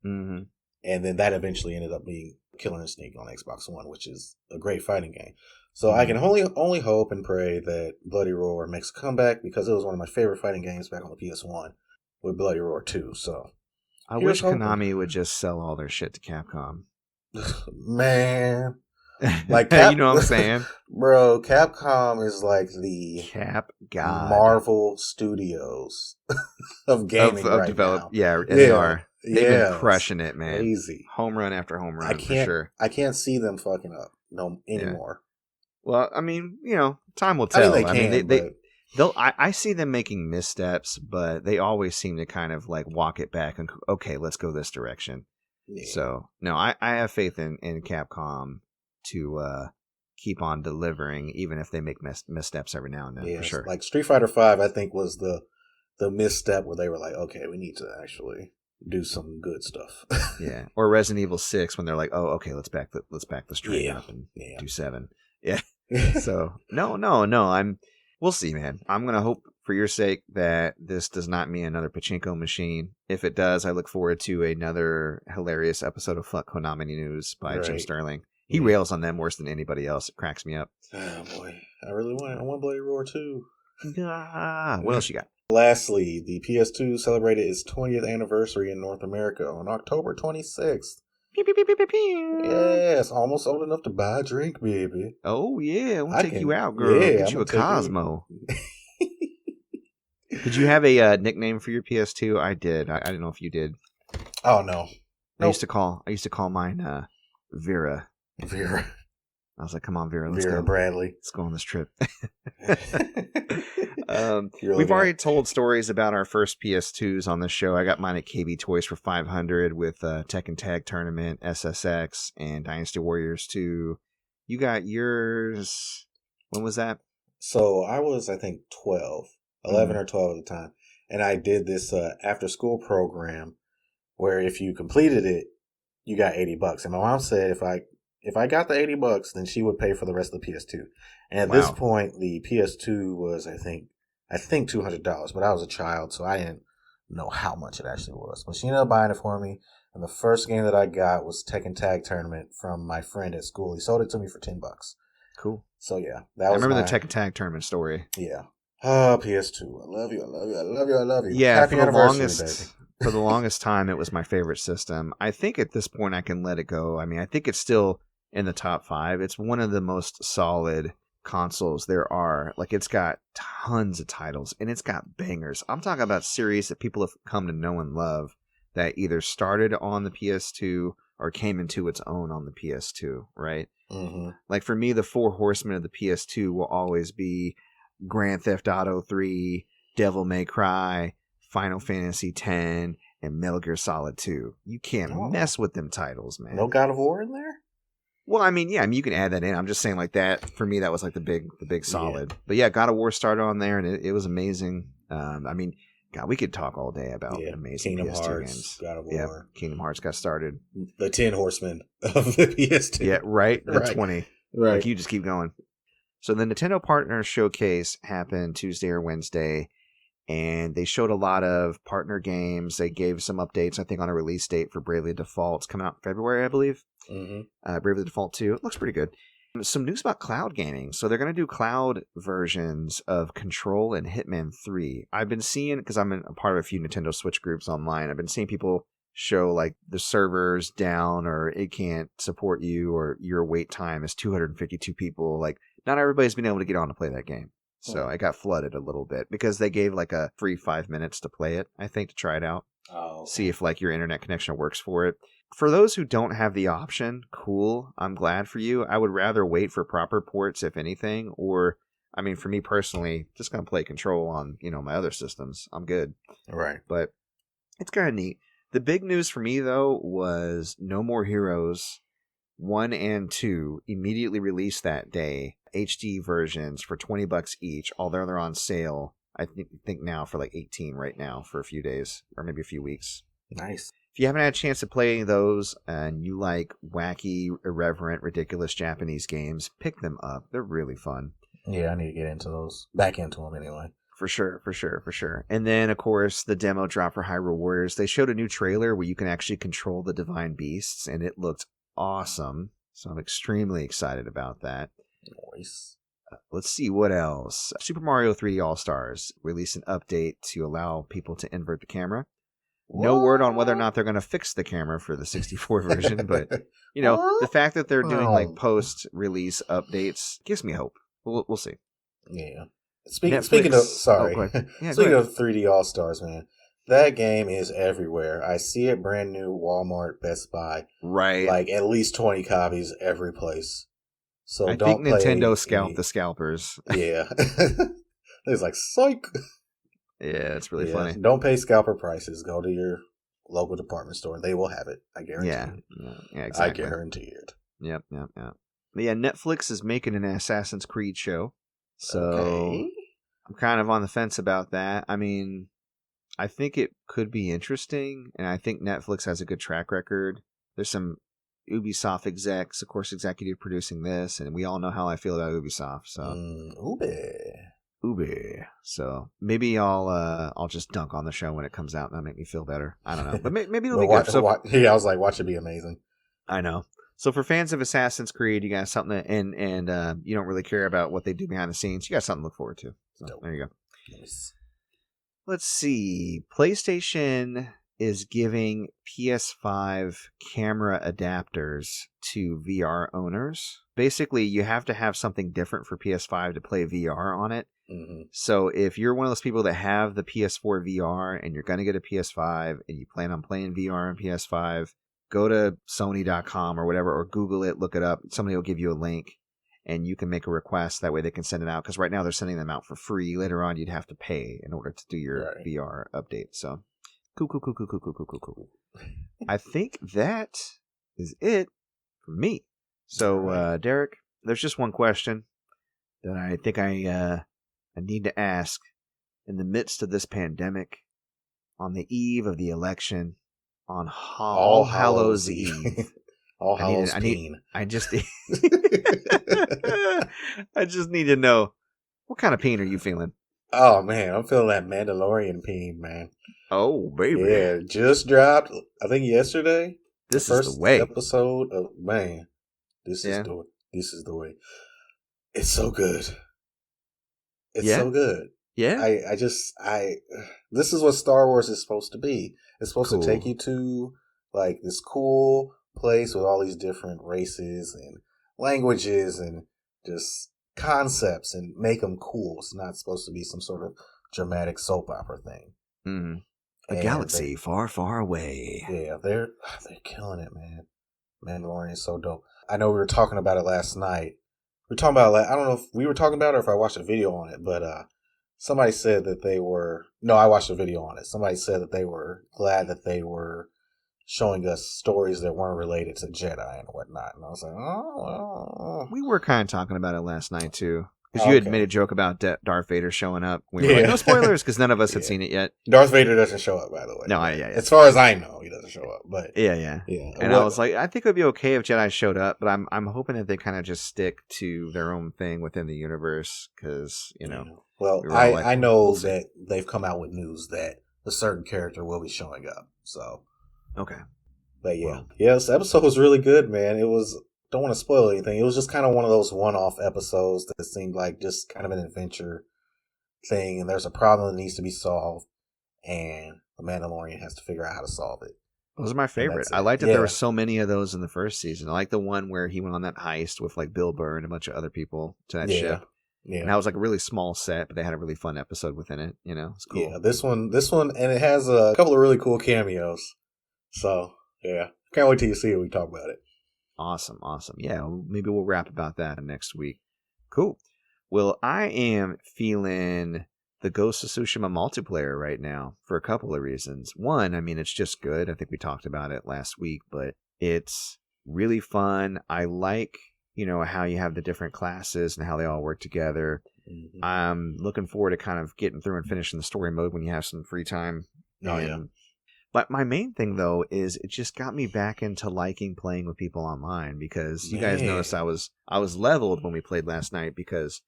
Mm-hmm. And then that eventually ended up being Killer Instinct on Xbox One, which is a great fighting game. So I can only hope and pray that Bloody Roar makes a comeback, because it was one of my favorite fighting games back on the PS1 with Bloody Roar 2. So I wish Konami would just sell all their shit to Capcom. Man. Like you know what I'm saying? Bro, Capcom is like the Cap God. Marvel Studios of gaming right now. Yeah, they are. They've been crushing it, man. Crazy. Home run after home run, for sure. I can't see them fucking up anymore. Well, I mean, time will tell. I mean, I see them making missteps, but they always seem to kind of like walk it back and, okay, let's go this direction. Yeah. So, no, I have faith in Capcom to keep on delivering, even if they make missteps every now and then, for sure. Like Street Fighter V, I think, was the misstep where they were like, okay, we need to actually do some good stuff. Yeah. Or Resident Evil 6, when they're like, oh, okay, let's back the string up and do 7. Yeah. So no, we'll see, man. I'm going to hope for your sake that this does not mean another pachinko machine. If it does, I look forward to another hilarious episode of Fuck Konami News by Jim Sterling. He rails on them worse than anybody else. It cracks me up. Oh boy. I want Bloody Roar too. What else you got? Lastly, the PS2 celebrated its 20th anniversary in North America on October 26th. Yes, almost old enough to buy a drink, baby. Oh, yeah. We'll take you out, girl. Yeah, get you a Cosmo. Did you have a nickname for your PS2? I did. I didn't know if you did. Oh, no. I used to call mine Vera. Vera. I was like, come on, Vera. Let's Vera go. Bradley. Let's go on this trip. We've already told stories about our first PS2s on the show. I got mine at KB Toys for $500 with Tekken Tag Tournament, SSX, and Dynasty Warriors 2. You got yours. When was that? So I was, I think, 11 or 12 at the time. And I did this after school program where if you completed it, you got $80. And my mom said if I got the $80, then she would pay for the rest of the PS2. And at this point, the PS2 was, I think $200, but I was a child, so I didn't know how much it actually was. But she ended up buying it for me, and the first game that I got was Tekken Tag Tournament from my friend at school. He sold it to me for $10. Cool. So yeah, I remember the Tekken Tag Tournament story. Yeah. PS2. I love you. I love you. I love you. I love you. Yeah, Happy anniversary, baby. For the longest time, it was my favorite system. I think at this point I can let it go. I mean, I think it's still in the top 5. It's one of the most solid consoles there are. Like, it's got tons of titles and it's got bangers. I'm talking about series that people have come to know and love that either started on the PS2 or came into its own on the PS2, right? Mm-hmm. Like, for me, the 4 horsemen of the PS2 will always be Grand Theft Auto 3, Devil May Cry, Final Fantasy X, and Metal Gear Solid 2. You can't mess with them titles, man. No God of War in there? Well, I mean, you can add that in. I'm just saying, like, that, for me, that was like the big solid. Yeah. But yeah, God of War started on there, and it was amazing. I mean, God, we could talk all day about amazing Kingdom PS2 Hearts, games. God of War. Yeah, Kingdom Hearts got started. The 10 Horsemen of the PS2. Yeah, right? The 20. Right. Like, you just keep going. So the Nintendo Partner Showcase happened Tuesday or Wednesday, and they showed a lot of partner games. They gave some updates, I think, on a release date for Bravely Default. It's coming out in February, I believe. Mm-hmm. Bravely Default 2. It looks pretty good. Some news about cloud gaming. So they're going to do cloud versions of Control and Hitman 3. I've been seeing, because I'm a part of a few Nintendo Switch groups online, I've been seeing people show like the server's down or it can't support you or your wait time is 252 people. Like, not everybody's been able to get on to play that game. So I got flooded a little bit because they gave like a free 5 minutes to play it, I think, to try it out. Oh. See if like your internet connection works for it. For those who don't have the option, cool. I'm glad for you. I would rather wait for proper ports, if anything. Or, I mean, for me personally, just going to play Control on, my other systems. I'm good. Right. But it's kind of neat. The big news for me, though, was No More Heroes 1 and 2 immediately released that day. HD versions for $20 each, although they're on sale. I think now for like 18 right now for a few days or maybe a few weeks. Nice. If you haven't had a chance to play those and you like wacky, irreverent, ridiculous Japanese games, pick them up. They're really fun. Yeah, I need to get into those. Back into them anyway. For sure. And then, of course, the demo drop for Hyrule Warriors. They showed a new trailer where you can actually control the divine beasts, and it looked awesome. So I'm extremely excited about that. Nice. Let's see what else. Super Mario 3D All-Stars released an update to allow people to invert the camera. No word on whether or not they're going to fix the camera for the 64 version, but the fact that they're doing like post-release updates gives me hope. We'll see. Yeah. Speaking of 3D All Stars, man, that game is everywhere. I see it brand new Walmart, Best Buy, right? Like at least 20 copies every place. So I think Nintendo scalped the scalpers. Yeah, it's like psych. Yeah, it's really funny. Don't pay scalper prices. Go to your local department store. They will have it. I guarantee it. Yeah, exactly. I guarantee it. Yep. But yeah, Netflix is making an Assassin's Creed show. So I'm kind of on the fence about that. I mean, I think it could be interesting, and I think Netflix has a good track record. There's some Ubisoft execs, of course, executive producing this, and we all know how I feel about Ubisoft. So Qube. So maybe I'll just dunk on the show when it comes out, and that'll make me feel better. I don't know, but maybe it'll be good. I was like, watch it be amazing. I know. So for fans of Assassin's Creed, you got something, and you don't really care about what they do behind the scenes. You got something to look forward to. So there you go. Nice. Let's see. PlayStation is giving PS5 camera adapters to VR owners. Basically, you have to have something different for PS5 to play VR on it. Mm-hmm. So if you're one of those people that have the PS4 VR and you're going to get a PS5 and you plan on playing VR on PS5, go to Sony.com or whatever, or Google it, look it up. Somebody will give you a link, and you can make a request. That way they can send it out, because right now they're sending them out for free. Later on, you'd have to pay in order to do your VR update. So, cool. I think that is it for me. So, Derek, there's just one question that I think I need to ask. In the midst of this pandemic, on the eve of the election, on All Hallows Eve. All Hallows Peen. I just need to know, what kind of peen are you feeling? Oh, man, I'm feeling that Mandalorian peen, man. Oh, baby. Yeah, just dropped, I think yesterday. This is the way. Episode of, man, this is the way. It's so good. It's so good. Yeah. This is what Star Wars is supposed to be. It's supposed to take you to like this cool place with all these different races and languages and just concepts and make them cool. It's not supposed to be some sort of dramatic soap opera thing. Mm-hmm. A galaxy far, far away. Yeah, they're killing it, man. Mandalorian is so dope. I know we were talking about it last night. We were talking about I don't know if we were talking about it or if I watched a video on it, but somebody said that they were... No, I watched a video on it. Somebody said that they were glad that they were showing us stories that weren't related to Jedi and whatnot. And I was like, oh, well... We were kind of talking about it last night, too. Because you had made a joke about Darth Vader showing up. We were like, no spoilers, because none of us had seen it yet. Darth Vader doesn't show up, by the way. No, As far as I know, he doesn't show up. But yeah. And I was like, I think it would be okay if Jedi showed up, but I'm hoping that they kind of just stick to their own thing within the universe, because Well, I know that they've come out with news that a certain character will be showing up. So okay, but this episode was really good, man. It was. Don't want to spoil anything. It was just kind of one of those one-off episodes that seemed like just kind of an adventure thing, and there's a problem that needs to be solved, and the Mandalorian has to figure out how to solve it. Those are my favorite. I liked that there were so many of those in the first season. I like the one where he went on that heist with like Bill Burr and a bunch of other people to that ship. Yeah, and that was like a really small set, but they had a really fun episode within it. It's cool. Yeah, this one, and it has a couple of really cool cameos. So yeah, can't wait till you see it. We talk about it. Awesome. Yeah, maybe we'll rap about that next week. Cool. Well, I am feeling the Ghost of Tsushima multiplayer right now for a couple of reasons. One, I mean, it's just good. I think we talked about it last week, but it's really fun. I like, how you have the different classes and how they all work together. Mm-hmm. I'm looking forward to kind of getting through and finishing the story mode when you have some free time. But my main thing, though, is it just got me back into liking playing with people online, because you guys noticed I was leveled when we played last night because,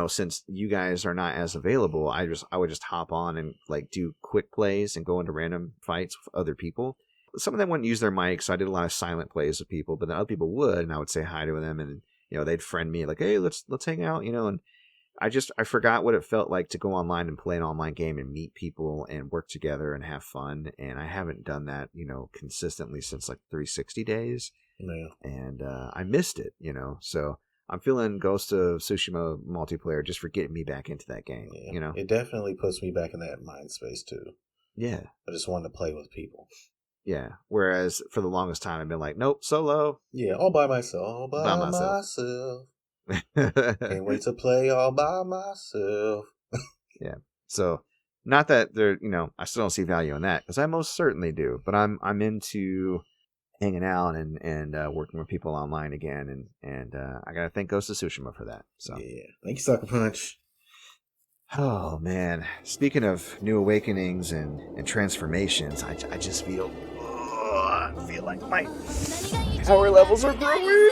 since you guys are not as available, I would just hop on and like do quick plays and go into random fights with other people. Some of them wouldn't use their mics, so I did a lot of silent plays with people, but then other people would, and I would say hi to them, and they'd friend me like, hey, let's hang out, and I forgot what it felt like to go online and play an online game and meet people and work together and have fun. And I haven't done that, consistently since like 360 days. Yeah. And I missed it, So I'm feeling Ghost of Tsushima multiplayer just for getting me back into that game, It definitely puts me back in that mind space too. Yeah. I just wanted to play with people. Yeah. Whereas for the longest time, I've been like, nope, solo. Yeah, all by myself. All by myself. Can't wait to play all by myself. Yeah. So, not that there, I still don't see value in that, because I most certainly do. But I'm into hanging out and working with people online again, and I gotta thank Ghost of Tsushima for that. So yeah, thank you, Sucker Punch. Oh man, speaking of new awakenings and transformations, I just feel like my power levels are growing.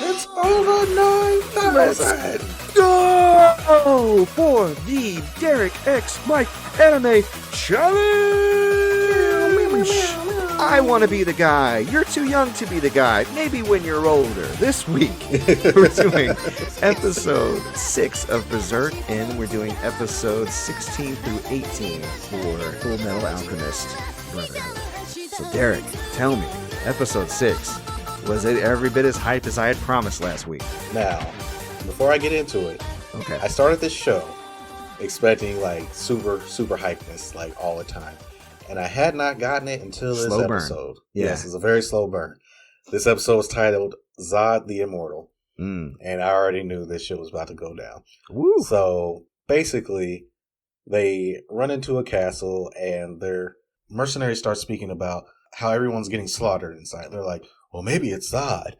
It's over 9,000. Let's go for the Derrick X Mike Anime Challenge. I want to be the guy. You're too young to be the guy. Maybe when you're older. This week, we're doing episode 6 of Berserk, and we're doing episodes 16 through 18 for Full Metal Alchemist Brotherhood. So, Derrick, tell me, episode 6, was it every bit as hyped as I had promised last week? Now, before I get into it, okay, I started this show expecting like super hypeness like all the time. And I had not gotten it until this episode. Yeah. Yes, it's a very slow burn. This episode was titled Zod the Immortal. And I already knew this shit was about to go down. Woo. So basically, they run into a castle and their mercenaries start speaking about how everyone's getting slaughtered inside. They're like, well, maybe it's Zod.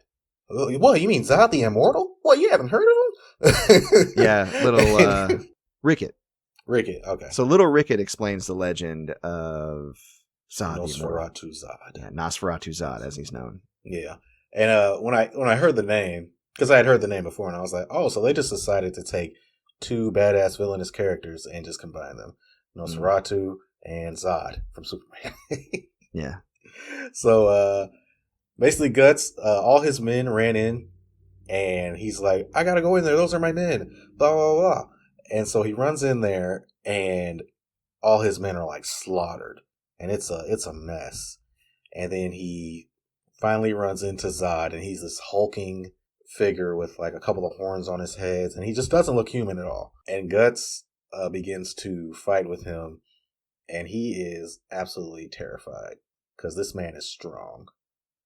What, you mean Zod the Immortal? What, you haven't heard of him? Yeah, little Ricket. Ricket, okay. So little Ricket explains the legend of Zod. Nosferatu Zod. Yeah, Nosferatu Zod, as he's known. Yeah. And when I heard the name, because I had heard the name before, and I was like, oh, so they just decided to take two badass villainous characters and just combine them. Nosferatu and Zod from Superman. Yeah. So basically Guts, all his men ran in, and he's like, I gotta go in there, those are my men, blah, blah, blah. And so he runs in there, and all his men are like slaughtered, and it's a mess. And then he finally runs into Zod, and he's this hulking figure with like a couple of horns on his head, and he just doesn't look human at all. And Guts begins to fight with him, and he is absolutely terrified because this man is strong.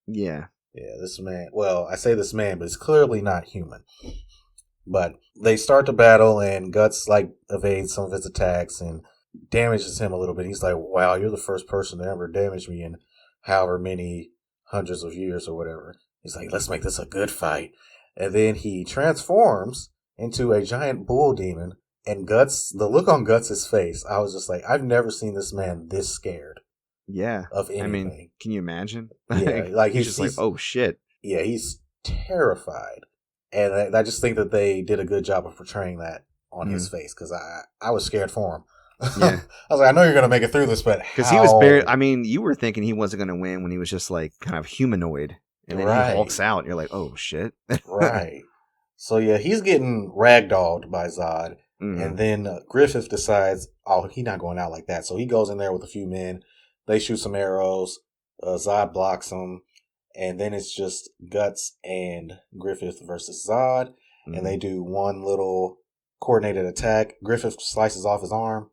Yeah. Yeah, this man, well, I say this man, but he's clearly not human. But they start the battle, and Guts like evades some of his attacks and damages him a little bit. He's like, wow, you're the first person to ever damage me in however many hundreds of years or whatever. He's like, let's make this a good fight. And then he transforms into a giant bull demon. And Guts, the look on Guts' face, I was just like, I've never seen this man this scared. Yeah. Of anything. I mean, can you imagine? Yeah, like he's just like, oh shit. Yeah, he's terrified. And I just think that they did a good job of portraying that on his face, because I was scared for him. Yeah. I was like, I know you're going to make it through this, but because he was barely, I mean, you were thinking he wasn't going to win when he was just like kind of humanoid. And then he hulks out. And you're like, oh shit. Right. So yeah, he's getting ragdolled by Zod. And then Griffith decides, oh, he's not going out like that. So he goes in there with a few men. They shoot some arrows. Zod blocks them. And then it's just Guts and Griffith versus Zod. And they do one little coordinated attack. Griffith slices off his arm,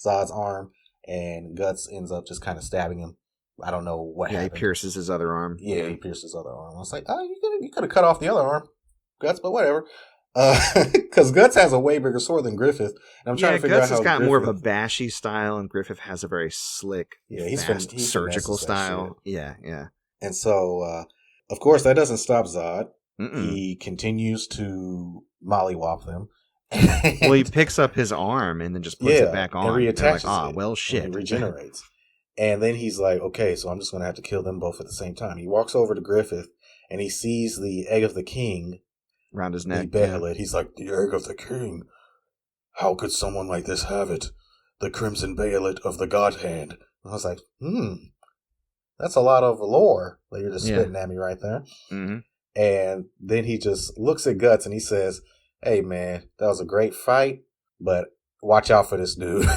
Zod's arm, and Guts ends up just kind of stabbing him. I don't know what happened. He pierces his other arm. Yeah, he pierces his other arm. I was like, oh, you could have cut off the other arm, Guts, but whatever. Because Guts has a way bigger sword than Griffith. And I'm trying to figure Guts out how has got Griffith... more of a bashy style, and Griffith has a very slick, he's surgical style. Yeah. And so, of course, that doesn't stop Zod. He continues to mollywop them. Well, he picks up his arm and then just puts it back on. And reattaches it. Well, shit. And it regenerates. And then he's like, okay, so I'm just going to have to kill them both at the same time. He walks over to Griffith, and he sees the egg of the king around his neck. He's like, the egg of the king. How could someone like this have it? The crimson bayolet of the god hand. And I was like, that's a lot of lore that you're just spitting at me right there. And then he just looks at Guts and he says, hey, man, that was a great fight, but watch out for this dude.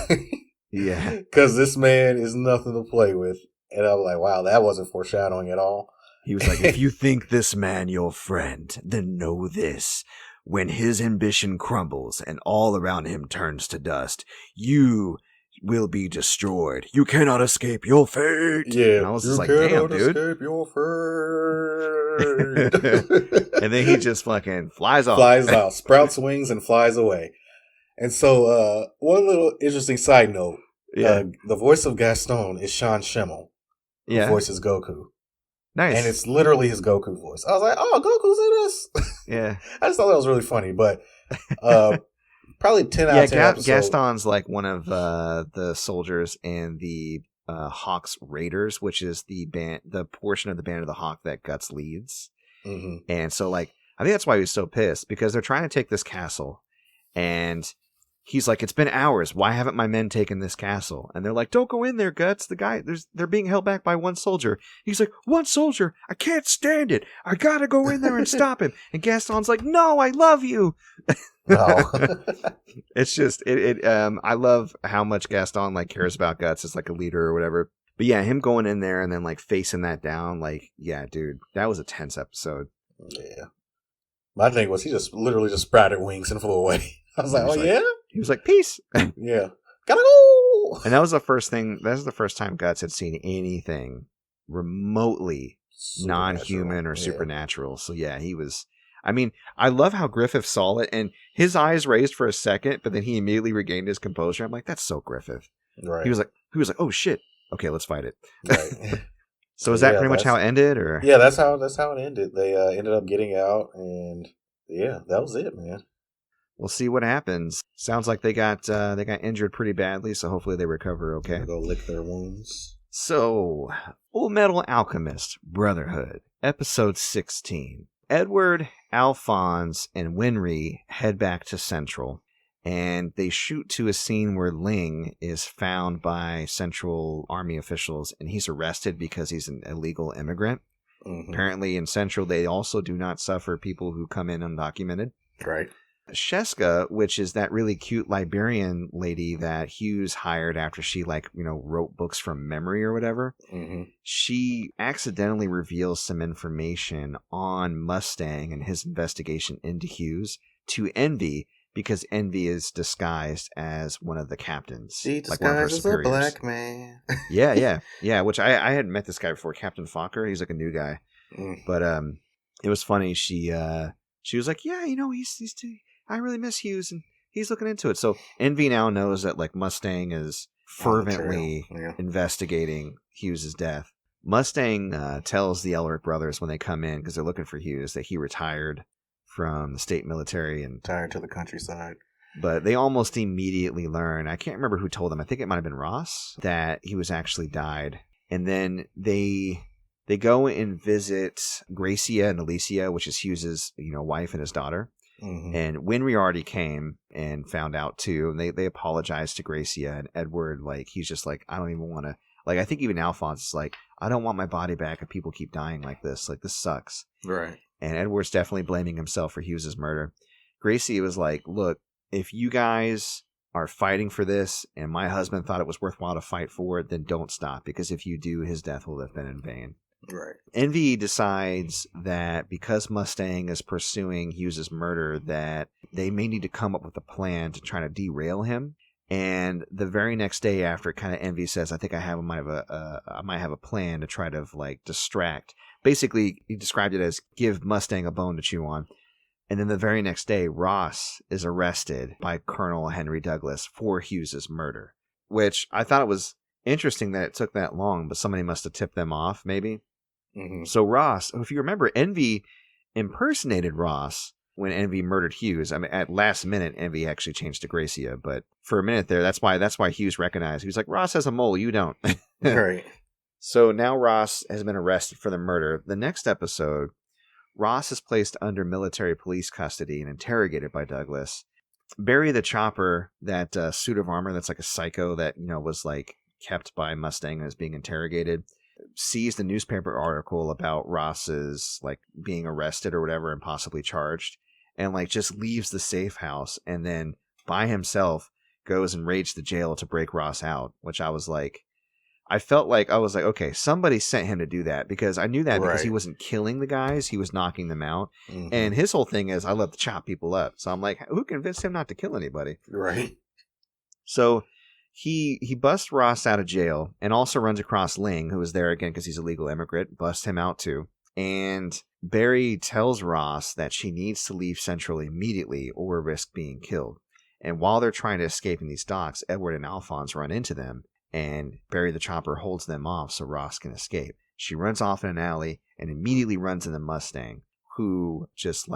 Yeah. Because this man is nothing to play with. And I'm like, wow, that wasn't foreshadowing at all. He was like, if you think this man your friend, then know this. When his ambition crumbles and all around him turns to dust, you will be destroyed. You cannot escape your fate. Yeah. And I was just like, damn, dude. Escape your fate. And then he just fucking flies off. Flies out, sprouts wings, and flies away. And so, one little interesting side note. The voice of Gaston is Sean Schemmel, who voices Goku. Nice. And it's literally his Goku voice. I was like, oh, Goku's in this? Yeah. I just thought that was really funny, but probably 10 out of 10 episodes. Gaston's like one of the soldiers in the Hawk's Raiders, which is the portion of the Band of the Hawk that Guts leads. And so, like, I think that's why he was so pissed, because they're trying to take this castle, and he's like, it's been hours. Why haven't my men taken this castle? And they're like, don't go in there, Guts. They're being held back by one soldier. He's like, one soldier? I can't stand it. I gotta go in there and stop him. And Gaston's like, no, I love you. No. It's just, I love how much Gaston like cares about Guts as like a leader or whatever. But yeah, him going in there and then like facing that down, like, yeah, dude, that was a tense episode. Yeah. My thing was he just literally just sprouted wings and flew away. I was like, oh, yeah? He was like, peace. Yeah. Gotta go. And that was the first time Guts had seen anything remotely non-human or supernatural. So yeah, he was, I mean, I love how Griffith saw it and his eyes raised for a second, but then he immediately regained his composure. I'm like, that's so Griffith. Right. He was like, oh shit. Okay, let's fight it. Right. So is that pretty much how it ended, or? Yeah, that's how it ended. They ended up getting out, and yeah, that was it, man. We'll see what happens. Sounds like they got injured pretty badly, so hopefully they recover okay. They'll go lick their wounds. So, Full Metal Alchemist Brotherhood, Episode 16. Edward, Alphonse, and Winry head back to Central, and they shoot to a scene where Ling is found by Central Army officials, and he's arrested because he's an illegal immigrant. Apparently in Central, they also do not suffer people who come in undocumented. Right. Sheska, which is that really cute Liberian lady that Hughes hired after she wrote books from memory or whatever. She accidentally reveals some information on Mustang and his investigation into Hughes to Envy, because Envy is disguised as one of the captains. She disguised as a black man. Yeah. Which I hadn't met this guy before, Captain Fokker. He's like a new guy, but it was funny. She was like, yeah, he's I really miss Hughes, and he's looking into it. So Envy now knows that like Mustang is fervently investigating Hughes' death. Mustang tells the Elric brothers when they come in, because they're looking for Hughes, that he retired from the state military and retired to the countryside. But they almost immediately learn, I can't remember who told them, I think it might have been Ross, that he was actually died. And then they go and visit Gracia and Alicia, which is Hughes's, wife and his daughter. Mm-hmm. And Winry already came and found out too. And they apologized to Gracia, and Edward, he's just like, I don't even want to, I think even Alphonse is like, I don't want my body back if people keep dying like this. This sucks. Right. And Edward's definitely blaming himself for Hughes's murder. Gracia was like, look, if you guys are fighting for this and my husband thought it was worthwhile to fight for it, then don't stop, because if you do, his death will have been in vain. Right. Envy decides that because Mustang is pursuing Hughes's murder, that they may need to come up with a plan to try to derail him. And the very next day after, kind of Envy says, I think I might have a plan to try to distract. Basically, he described it as give Mustang a bone to chew on. And then the very next day, Ross is arrested by Colonel Henry Douglas for Hughes's murder, which I thought it was interesting that it took that long, but somebody must have tipped them off, maybe. Mm-hmm. So Ross, if you remember, Envy impersonated Ross when Envy murdered Hughes. I mean, at last minute, Envy actually changed to Gracia, but for a minute there, that's why Hughes recognized. He was like, Ross has a mole, you don't. Right. So now Ross has been arrested for the murder. The next episode, Ross is placed under military police custody and interrogated by Douglas. Barry the Chopper, that suit of armor that's like a psycho that, was kept by Mustang and is being interrogated, sees the newspaper article about Ross's being arrested or whatever and possibly charged, and just leaves the safe house, and then by himself goes and raids the jail to break Ross out, which I was like, okay, somebody sent him to do that, because I knew that because he wasn't killing the guys, he was knocking them out. Mm-hmm. And his whole thing is, I love to chop people up. So I'm like, who convinced him not to kill anybody? Right. So he busts Ross out of jail and also runs across Ling, who is there again because he's a legal immigrant, busts him out too. And Barry tells Ross that she needs to leave Central immediately or risk being killed. And while they're trying to escape in these docks, Edward and Alphonse run into them, and Barry the Chopper holds them off so Ross can escape. She runs off in an alley and immediately runs into Mustang, who just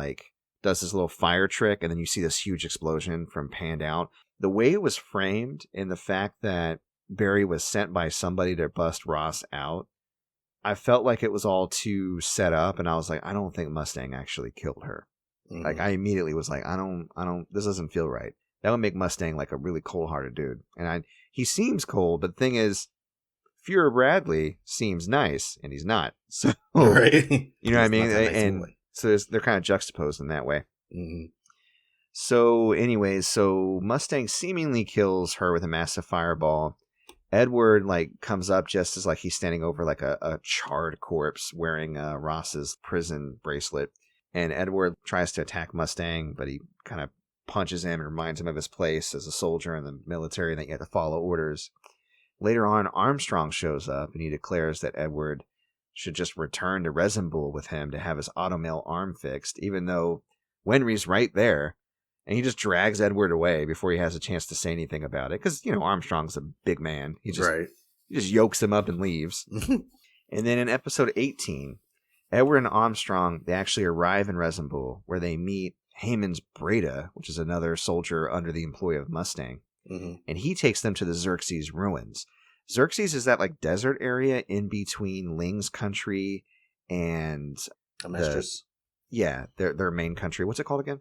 does this little fire trick, and then you see this huge explosion from panned out. The way it was framed, and the fact that Barry was sent by somebody to bust Ross out, I felt like it was all too set up, and I was like, I don't think Mustang actually killed her. Mm-hmm. I immediately was like, I don't, this doesn't feel right. That would make Mustang a really cold-hearted dude. And he seems cold, but the thing is, Fuhrer Bradley seems nice, and he's not. So, right. You know what I mean? And so they're kind of juxtaposed in that way. Mm-hmm. So anyways, Mustang seemingly kills her with a massive fireball. Edward comes up just as he's standing over a charred corpse wearing Ross's prison bracelet. And Edward tries to attack Mustang, but he kind of punches him and reminds him of his place as a soldier in the military and that you have to follow orders. Later on, Armstrong shows up and he declares that Edward should just return to Resembool with him to have his automail arm fixed, even though Winry's right there. And he just drags Edward away before he has a chance to say anything about it. Because, Armstrong's a big man. He just yokes him up and leaves. And then in episode 18, Edward and Armstrong, they actually arrive in Resembool, where they meet Haemon's Breda, which is another soldier under the employ of Mustang. Mm-hmm. And he takes them to the Xerxes ruins. Xerxes is that desert area in between Ling's country and Amestris. Their main country. What's it called again?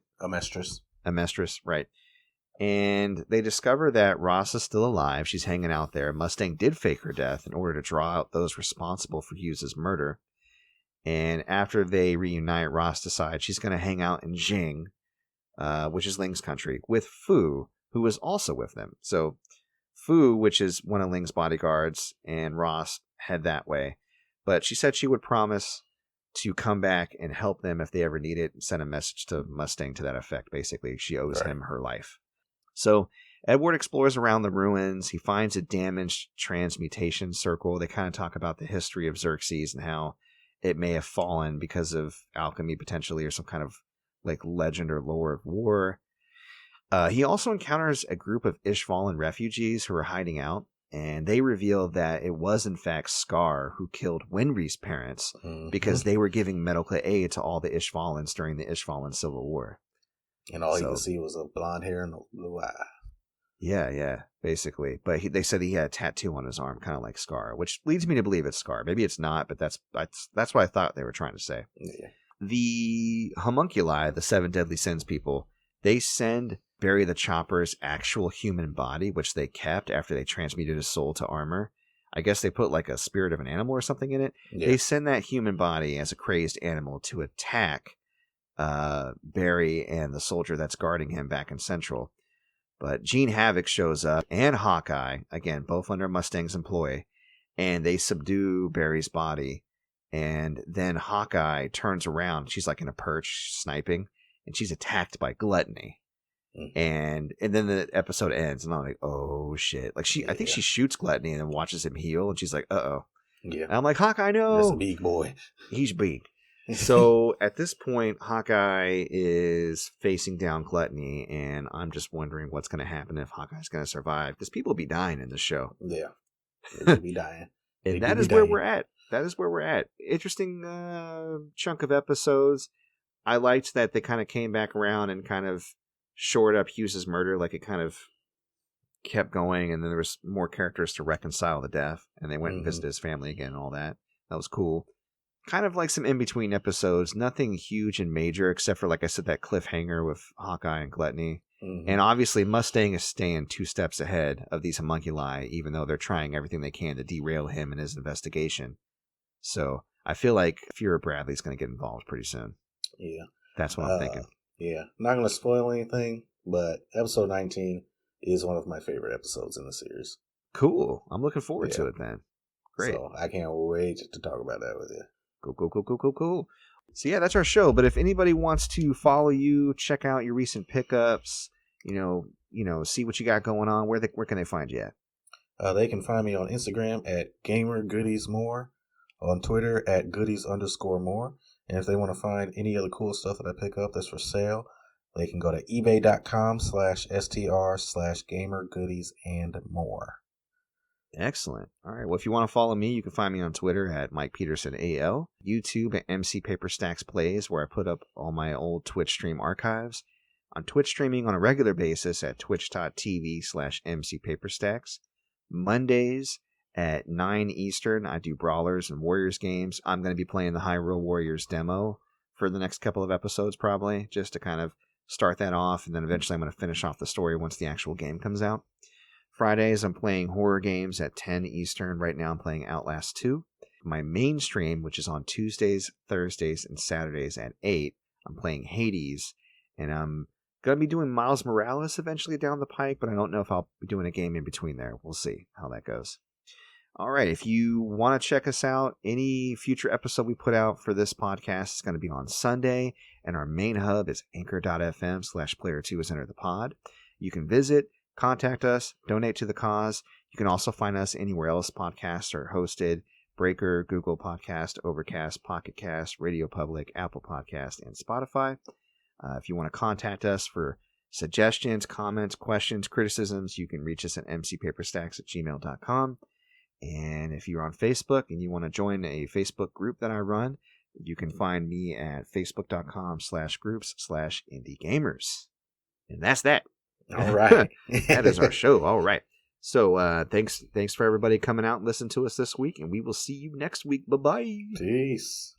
Amestris, right. And they discover that Ross is still alive. She's hanging out there. Mustang did fake her death in order to draw out those responsible for Hughes's murder. And after they reunite, Ross decides she's going to hang out in Jing, which is Ling's country, with Fu, who is also with them. So Fu, which is one of Ling's bodyguards, and Ross head that way. But she said she would promise to come back and help them if they ever need it, and send a message to Mustang to that effect. Basically, she owes him her life. So Edward explores around the ruins. He finds a damaged transmutation circle. They kind of talk about the history of Xerxes and how it may have fallen because of alchemy potentially, or some kind of legend or lore of war. He also encounters a group of Ishvalan refugees who are hiding out, And they revealed that it was, in fact, Scar who killed Winry's parents because they were giving medical aid to all the Ishvalans during the Ishvalan Civil War. And all you could see was a blonde hair and a blue eye. Yeah, basically. But they said he had a tattoo on his arm, kind of like Scar, which leads me to believe it's Scar. Maybe it's not, but that's what I thought they were trying to say. Yeah. The homunculi, the 7 deadly sins people, they send Barry the Chopper's actual human body, which they kept after they transmuted his soul to armor. I guess they put like a spirit of an animal or something in it. Yeah. They send that human body as a crazed animal to attack Barry and the soldier that's guarding him back in Central. But Gene Havoc shows up, and Hawkeye, again, both under Mustang's employ, and they subdue Barry's body. And then Hawkeye turns around. She's like in a perch, sniping, and she's attacked by Gluttony. And then the episode ends, and I'm like, oh shit! Like I think she shoots Gluttony and then watches him heal, and she's like, uh-oh. Yeah. And I'm like, Hawkeye, no. That's a big boy. He's big. So at this point, Hawkeye is facing down Gluttony, and I'm just wondering what's going to happen if Hawkeye's going to survive, because people be dying in this show. Yeah, they'll be dying. And that is where we're at. That is where we're at. Interesting chunk of episodes. I liked that they kind of came back around and kind of shored up Hughes' murder, like it kind of kept going, and then there was more characters to reconcile the death, and they went and visited his family again and all that. That was cool. Kind of like some in-between episodes, nothing huge and major, except for, like I said, that cliffhanger with Hawkeye and Gluttony. And obviously Mustang is staying 2 steps ahead of these homunculi, even though they're trying everything they can to derail him in his investigation. So I feel like Fuhrer Bradley's going to get involved pretty soon. Yeah. That's what I'm thinking. Yeah. Not going to spoil anything, but episode 19 is one of my favorite episodes in the series. Cool. I'm looking forward to it then. Great. So I can't wait to talk about that with you. Cool. So yeah, that's our show. But if anybody wants to follow you, check out your recent pickups, see what you got going on, where can they find you at? They can find me on Instagram at GamerGoodiesMore, on Twitter at goodies_more. And if they want to find any other cool stuff that I pick up that's for sale, they can go to ebay.com/str/gamergoodiesandmore. Excellent. All right. Well, if you want to follow me, you can find me on Twitter at MikePetersonAL, YouTube at MC Paperstacks Plays, where I put up all my old Twitch stream archives. On Twitch streaming on a regular basis at twitch.tv/MC Paperstacks. Mondays at 9 Eastern, I do Brawlers and Warriors games. I'm going to be playing the Hyrule Warriors demo for the next couple of episodes, probably, just to kind of start that off, and then eventually I'm going to finish off the story once the actual game comes out. Fridays, I'm playing horror games at 10 Eastern. Right now, I'm playing Outlast 2. My main stream, which is on Tuesdays, Thursdays, and Saturdays at 8, I'm playing Hades, and I'm going to be doing Miles Morales eventually down the pike, but I don't know if I'll be doing a game in between there. We'll see how that goes. All right, if you want to check us out, any future episode we put out for this podcast is going to be on Sunday, and our main hub is anchor.fm/player2 is enter the pod. You can visit, contact us, donate to the cause. You can also find us anywhere else podcasts are hosted: Breaker, Google Podcast, Overcast, Pocket Cast, Radio Public, Apple Podcast, and Spotify. If you want to contact us for suggestions, comments, questions, criticisms, you can reach us at mcpaperstacks@gmail.com. And if you're on Facebook and you want to join a Facebook group that I run, you can find me at facebook.com/groups/indiegamers. And that's that. All right. That is our show. All right. So thanks for everybody coming out and listening to us this week, and we will see you next week. Bye-bye. Peace.